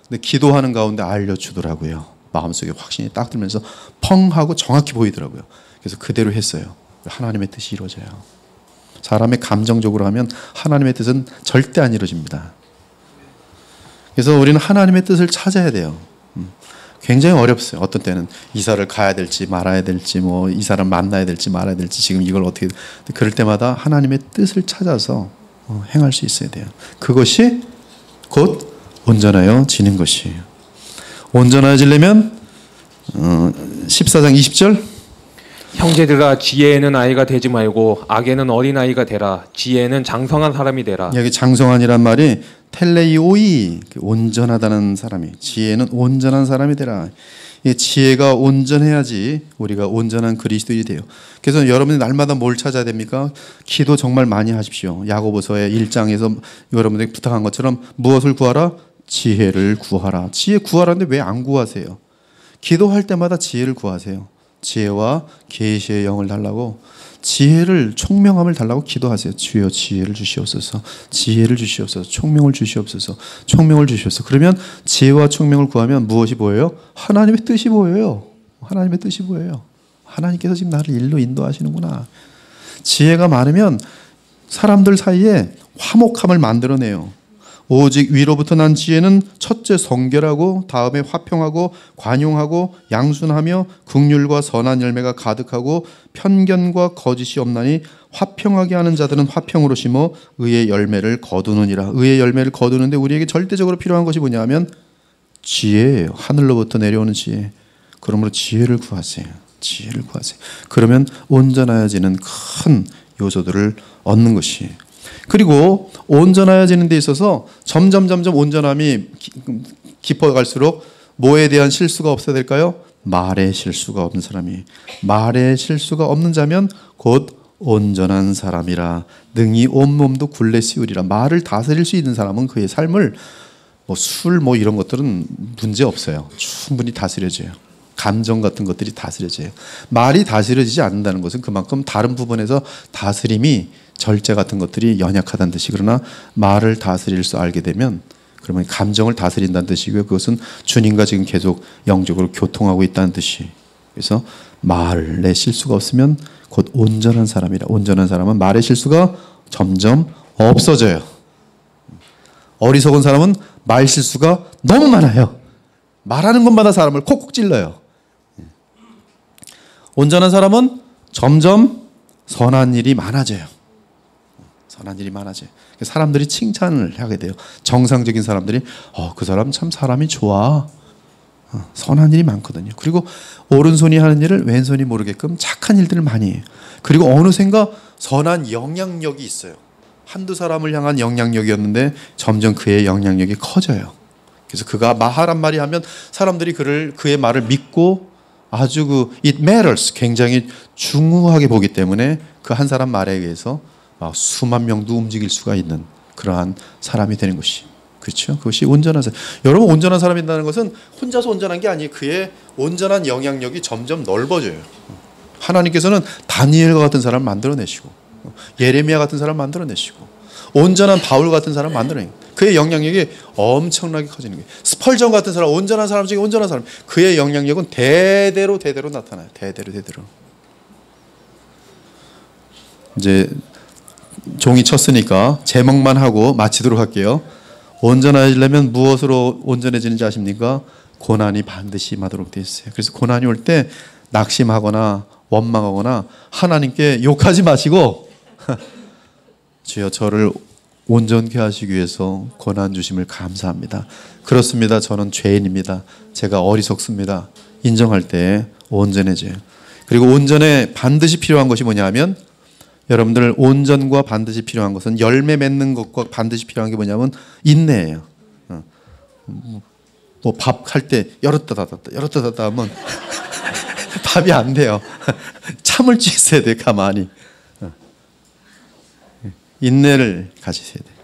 근데 기도하는 가운데 알려주더라고요. 마음속에 확신이 딱 들면서 펑 하고 정확히 보이더라고요. 그래서 그대로 했어요. 하나님의 뜻이 이루어져요. 사람의 감정적으로 하면 하나님의 뜻은 절대 안 이루어집니다. 그래서 우리는 하나님의 뜻을 찾아야 돼요. 굉장히 어렵어요. 어떤 때는 이사를 가야 될지 말아야 될지 뭐 이 사람 만나야 될지 말아야 될지 지금 이걸 어떻게 그럴 때마다 하나님의 뜻을 찾아서 행할 수 있어야 돼요. 그것이 곧 온전하여지는 것이에요. 온전하여지려면 14장 20절 형제들아 지혜에는 아이가 되지 말고 악에는 어린아이가 되라. 지혜에는 장성한 사람이 되라. 여기 장성한이란 말이 텔레이오이 온전하다는 사람이 지혜는 온전한 사람이 되라. 지혜가 온전해야지 우리가 온전한 그리스도인이 돼요. 그래서 여러분이 날마다 뭘 찾아야 됩니까? 기도 정말 많이 하십시오. 야고보서의 1장에서 여러분들이 부탁한 것처럼 무엇을 구하라? 지혜를 구하라. 지혜 구하라는데 왜 안 구하세요? 기도할 때마다 지혜를 구하세요. 지혜와 계시의 영을 달라고 지혜를 총명함을 달라고 기도하세요. 주여 지혜를 주시옵소서. 지혜를 주시옵소서. 총명을 주시옵소서. 총명을 주시옵소서. 그러면 지혜와 총명을 구하면 무엇이 보여요? 하나님의 뜻이 보여요. 하나님의 뜻이 보여요. 하나님께서 지금 나를 일로 인도하시는구나. 지혜가 많으면 사람들 사이에 화목함을 만들어내요. 오직 위로부터 난 지혜는 첫째 성결하고 다음에 화평하고 관용하고 양순하며 긍휼과 선한 열매가 가득하고 편견과 거짓이 없나니 화평하게 하는 자들은 화평으로 심어 의의 열매를 거두느니라. 의의 열매를 거두는데 우리에게 절대적으로 필요한 것이 뭐냐 하면 지혜예요. 하늘로부터 내려오는 지혜. 그러므로 지혜를 구하세요. 지혜를 구하세요. 그러면 온전해지는 큰 요소들을 얻는 것이에요. 그리고 온전해지는 데 있어서 점점 온전함이 깊어갈수록 뭐에 대한 실수가 없어야 될까요? 말의 실수가 없는 사람이. 말의 실수가 없는 자면 곧 온전한 사람이라. 능히 온몸도 굴레 씌우리라. 말을 다스릴 수 있는 사람은 그의 삶을 술 이런 것들은 문제 없어요. 충분히 다스려져요. 감정 같은 것들이 다스려져요. 말이 다스려지지 않는다는 것은 그만큼 다른 부분에서 다스림이 절제 같은 것들이 연약하다는 뜻이. 그러나 말을 다스릴 수 알게 되면 그러면 감정을 다스린다는 뜻이고요. 그것은 주님과 지금 계속 영적으로 교통하고 있다는 뜻이. 그래서 말에 실수가 없으면 곧 온전한 사람이라. 온전한 사람은 말의 실수가 점점 없어져요. 어리석은 사람은 말 실수가 너무 많아요. 말하는 것마다 사람을 콕콕 찔러요. 온전한 사람은 점점 선한 일이 많아져요. 선한 일이 많아져요. 사람들이 칭찬을 하게 돼요. 정상적인 사람들이 그 사람 참 사람이 좋아. 선한 일이 많거든요. 그리고 오른손이 하는 일을 왼손이 모르게끔 착한 일들을 많이 해요. 그리고 어느샌가 선한 영향력이 있어요. 한두 사람을 향한 영향력이었는데 점점 그의 영향력이 커져요. 그래서 그가 말한 말이 하면 사람들이 그의 말을 믿고 아주 it matters 굉장히 중요하게 보기 때문에 그 한 사람 말에 의해서 수만 명도 움직일 수가 있는 그러한 사람이 되는 것이. 그렇죠? 그것이 온전한 사람. 여러분 온전한 사람이라는 것은 혼자서 온전한 게 아니에요. 그의 온전한 영향력이 점점 넓어져요. 하나님께서는 다니엘과 같은 사람을 만들어내시고 예레미야 같은 사람을 만들어내시고 온전한 바울 같은 사람을 만들어내요. 그의 영향력이 엄청나게 커지는 거예요. 스펄전 같은 사람, 온전한 사람 중에 온전한 사람. 그의 영향력은 대대로 나타나요. 대대로. 이제 종이 쳤으니까 제목만 하고 마치도록 할게요. 온전해지려면 무엇으로 온전해지는지 아십니까? 고난이 반드시 임하도록 되어 있어요. 그래서 고난이 올 때 낙심하거나 원망하거나 하나님께 욕하지 마시고 주여 저를 온전케 하시기 위해서 권한 주심을 감사합니다. 그렇습니다. 저는 죄인입니다. 제가 어리석습니다. 인정할 때 온전해져요. 그리고 온전에 반드시 필요한 것이 뭐냐 하면, 여러분들 온전과 반드시 필요한 것은, 열매 맺는 것과 반드시 필요한 게 뭐냐면 인내예요. 뭐 밥 할 때 열었다 닫았다 하면 밥이 안 돼요. 참을 수 있어야 돼요. 가만히. 인내를 가지셔야 돼요.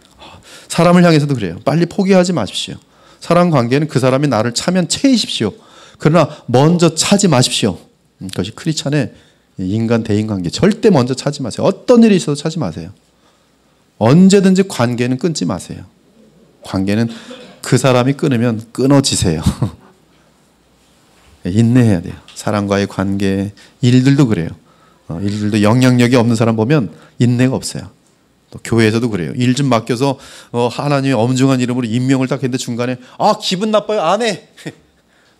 사람을 향해서도 그래요. 빨리 포기하지 마십시오. 사람 관계는 그 사람이 나를 차면 채이십시오. 그러나 먼저 차지 마십시오. 그것이 크리스찬의 인간 대인 관계. 절대 먼저 차지 마세요. 어떤 일이 있어도 차지 마세요. 언제든지 관계는 끊지 마세요. 관계는 그 사람이 끊으면 끊어지세요. 인내해야 돼요. 사람과의 관계, 일들도 그래요. 일들도 영향력이 없는 사람 보면 인내가 없어요. 또 교회에서도 그래요. 일 좀 맡겨서 하나님의 엄중한 이름으로 임명을 딱 했는데 중간에 기분 나빠요. 안 해.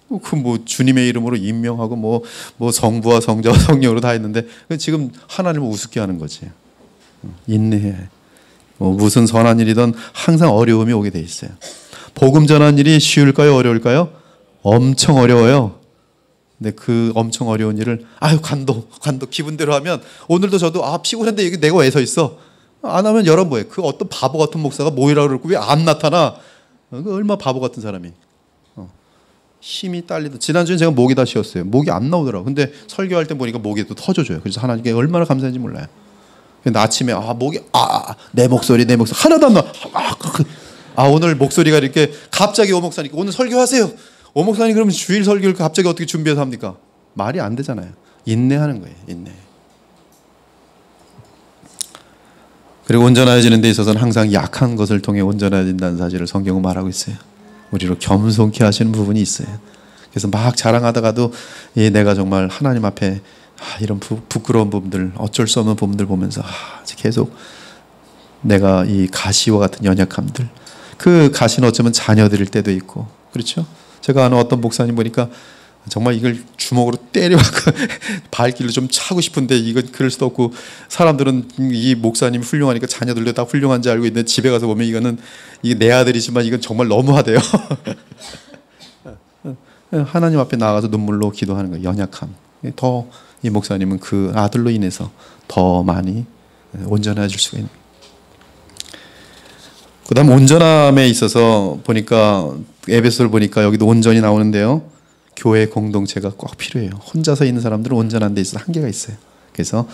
그 뭐 주님의 이름으로 임명하고 뭐 성부와 성자와 성령으로 다 했는데 지금 하나님을 우습게 하는 거지. 인내해. 무슨 선한 일이든 항상 어려움이 오게 돼 있어요. 복음 전하는 일이 쉬울까요? 어려울까요? 엄청 어려워요. 근데 그 엄청 어려운 일을 관도 기분대로 하면, 오늘도 저도 피곤한데 여기 내가 왜 서 있어? 안 하면 여러분 뭐예요? 그 어떤 바보 같은 목사가 모이라고 그러고 왜 안 나타나? 그 얼마나 바보 같은 사람이. 힘이 딸리도. 지난주에 제가 목이 다 쉬었어요. 목이 안 나오더라고요. 근데 설교할 때 보니까 목이 또 터져줘요. 그래서 하나님께 얼마나 감사한지 몰라요. 근데 아침에 목이 내 목소리 하나도 안 나와. 오늘 목소리가 이렇게 갑자기 오목사니까 오늘 설교하세요. 오목사님 그러면 주일 설교를 갑자기 어떻게 준비해서 합니까? 말이 안 되잖아요. 인내하는 거예요. 인내. 그리고 온전해지는 데 있어서는 항상 약한 것을 통해 온전해진다는 사실을 성경은 말하고 있어요. 우리로 겸손케 하시는 부분이 있어요. 그래서 막 자랑하다가도 내가 정말 하나님 앞에 이런 부끄러운 부분들, 어쩔 수 없는 부분들 보면서 계속 내가 이 가시와 같은 연약함들, 그 가시는 어쩌면 자녀들일 때도 있고, 그렇죠? 제가 아는 어떤 목사님 보니까 정말 이걸 주먹으로 때려갖고 발길로 좀 차고 싶은데 이건 그럴 수도 없고, 사람들은 이 목사님이 훌륭하니까 자녀들도 다 훌륭한지 알고 있는데 집에 가서 보면 이게 내 아들이지만 이건 정말 너무하대요. 하나님 앞에 나가서 눈물로 기도하는 거예요. 연약함. 더 이 목사님은 그 아들로 인해서 더 많이 온전해질 수가 있는 거예요. 그 다음 온전함에 있어서 보니까 에베소를 보니까 여기도 온전이 나오는데요. 교회 공동체가 꼭 필요해요. 혼자서 있는 사람들은 온전한 데 있어서 한계가 있어요. 그래서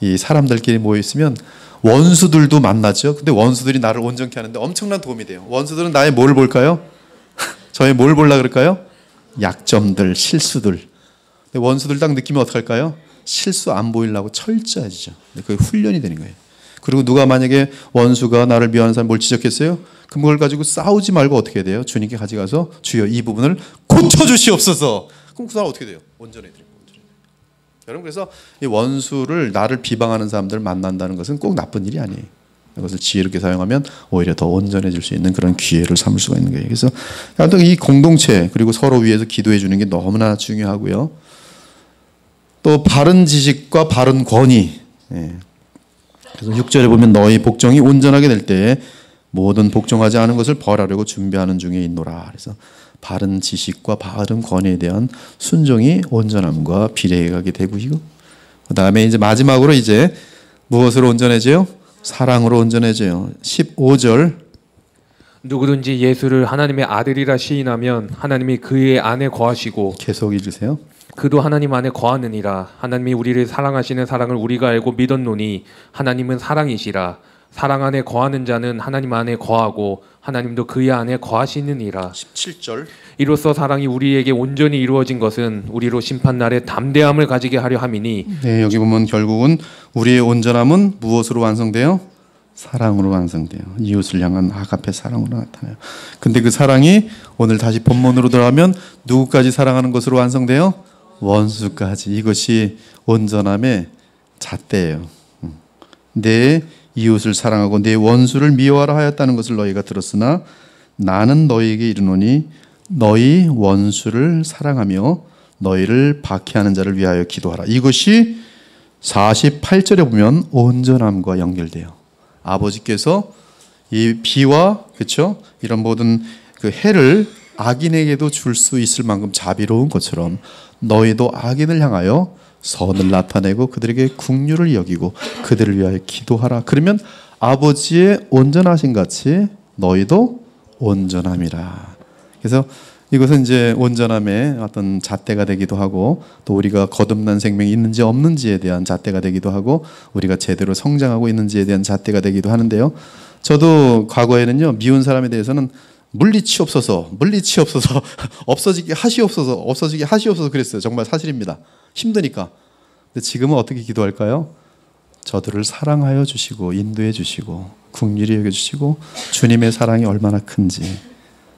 이 사람들끼리 모여 있으면 원수들도 만나죠. 근데 원수들이 나를 온전케 하는데 엄청난 도움이 돼요. 원수들은 나의 뭘 볼까요? 저의 뭘 볼라 그럴까요? 약점들, 실수들. 근데 원수들 딱 느끼면 어떡할까요? 실수 안 보이려고 철저해지죠. 그게 훈련이 되는 거예요. 그리고 누가 만약에 원수가 나를 미워하는 사람 뭘 지적했어요? 그걸 가지고 싸우지 말고 어떻게 해야 돼요? 주님께 가져가서 주여 이 부분을 고쳐주시옵소서. 그럼 그 사람 어떻게 돼요? 온전해져요. 여러분, 그래서 이 원수를, 나를 비방하는 사람들을 만난다는 것은 꼭 나쁜 일이 아니에요. 이것을 지혜롭게 사용하면 오히려 더 온전해질 수 있는 그런 기회를 삼을 수가 있는 거예요. 그래서 이 공동체, 그리고 서로 위해서 기도해 주는 게 너무나 중요하고요. 또 바른 지식과 바른 권위. 그래서 6절에 보면 너희 복종이 온전하게 될 때에 모든 복종하지 않은 것을 벌하려고 준비하는 중에 있노라. 그래서 바른 지식과 바른 권위에 대한 순종이 온전함과 비례하게 되고요. 그다음에 이제 마지막으로 이제 무엇으로 온전해져요? 사랑으로 온전해져요. 15절. 누구든지 예수를 하나님의 아들이라 시인하면 하나님이 그의 안에 거하시고, 계속 읽으세요. 그도 하나님 안에 거하느니라. 하나님이 우리를 사랑하시는 사랑을 우리가 알고 믿었노니 하나님은 사랑이시라. 사랑 안에 거하는 자는 하나님 안에 거하고 하나님도 그의 안에 거하시느니라. 17절. 이로써 사랑이 우리에게 온전히 이루어진 것은 우리로 심판날에 담대함을 가지게 하려 함이니. 네, 여기 보면 결국은 우리의 온전함은 무엇으로 완성돼요? 사랑으로 완성돼요. 이웃을 향한 아가페 사랑으로 나타나요. 근데 그 사랑이 오늘 다시 본문으로 들어가면 누구까지 사랑하는 것으로 완성돼요? 원수까지. 이것이 온전함의 잣대예요. 내 이웃을 사랑하고 내 원수를 미워하라 하였다는 것을 너희가 들었으나 나는 너희에게 이르노니 너희 원수를 사랑하며 너희를 박해하는 자를 위하여 기도하라. 이것이 48절에 보면 온전함과 연결돼요. 아버지께서 이 비와 그렇죠? 이런 모든 그 해를 악인에게도 줄 수 있을 만큼 자비로운 것처럼 너희도 악인을 향하여 선을 나타내고 그들에게 긍휼을 여기고 그들을 위하여 기도하라. 그러면 아버지의 온전하신 같이 너희도 온전함이라. 그래서 이것은 이제 온전함의 어떤 잣대가 되기도 하고 또 우리가 거듭난 생명이 있는지 없는지에 대한 잣대가 되기도 하고 우리가 제대로 성장하고 있는지에 대한 잣대가 되기도 하는데요. 저도 과거에는요, 미운 사람에 대해서는 물리치옵소서 없어지게 하시옵소서 그랬어요. 정말 사실입니다. 힘드니까. 근데 지금은 어떻게 기도할까요? 저들을 사랑하여 주시고 인도해 주시고 긍휼히 여겨 주시고 주님의 사랑이 얼마나 큰지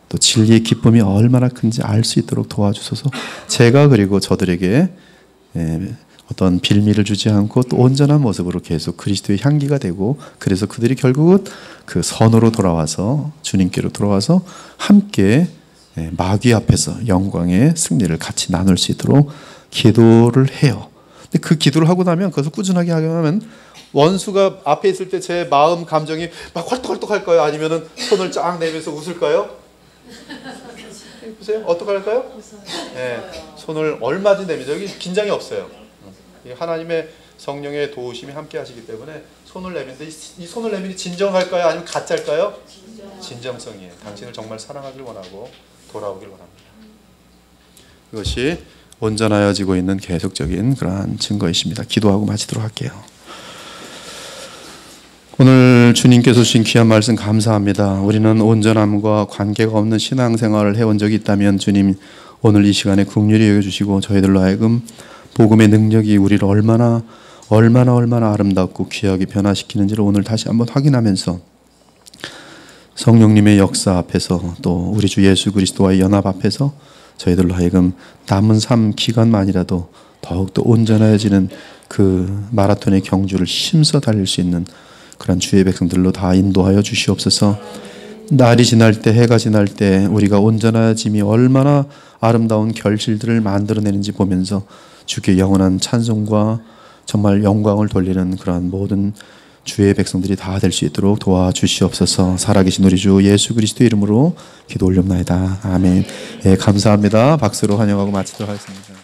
또 진리의 기쁨이 얼마나 큰지 알 수 있도록 도와주소서. 제가 그리고 저들에게 어떤 빌미를 주지 않고 또 온전한 모습으로 계속 그리스도의 향기가 되고 그래서 그들이 결국은 그 선으로 돌아와서 주님께로 돌아와서 함께 마귀 앞에서 영광의 승리를 같이 나눌 수 있도록 기도를 해요. 근데 그 기도를 하고 나면 그것을 꾸준하게 하면 원수가 앞에 있을 때 제 마음 감정이 막 헐떡헐떡할까요? 아니면은 손을 쫙 내면서 웃을까요? 보세요. 어떻게 할까요? 네, 손을 얼마든지 내밀죠. 여기 긴장이 없어요. 하나님의 성령의 도우심이 함께 하시기 때문에 손을 내미는데 이 손을 내밀이 진정할까요? 아니면 가짜일까요? 진정성이에요. 당신을 정말 사랑하길 원하고 돌아오길 원합니다. 이것이 온전하여지고 있는 계속적인 그러한 증거이십니다. 기도하고 마치도록 할게요. 오늘 주님께서 주신 귀한 말씀 감사합니다. 우리는 온전함과 관계가 없는 신앙생활을 해온 적이 있다면 주님 오늘 이 시간에 긍휼히 여겨주시고 저희들로 하여금 복음의 능력이 우리를 얼마나 아름답고 귀하게 변화시키는지를 오늘 다시 한번 확인하면서 성령님의 역사 앞에서 또 우리 주 예수 그리스도와의 연합 앞에서 저희들로 하여금 남은 삶 기간만이라도 더욱더 온전해지는 그 마라톤의 경주를 힘써 달릴 수 있는 그런 주의 백성들로 다 인도하여 주시옵소서. 날이 지날 때 해가 지날 때 우리가 온전해짐이 얼마나 아름다운 결실들을 만들어내는지 보면서 주께 영원한 찬송과 정말 영광을 돌리는 그러한 모든 주의 백성들이 다 될 수 있도록 도와주시옵소서. 살아계신 우리 주 예수 그리스도 이름으로 기도 올렵나이다. 아멘. 예, 감사합니다. 박수로 환영하고 마치도록 하겠습니다.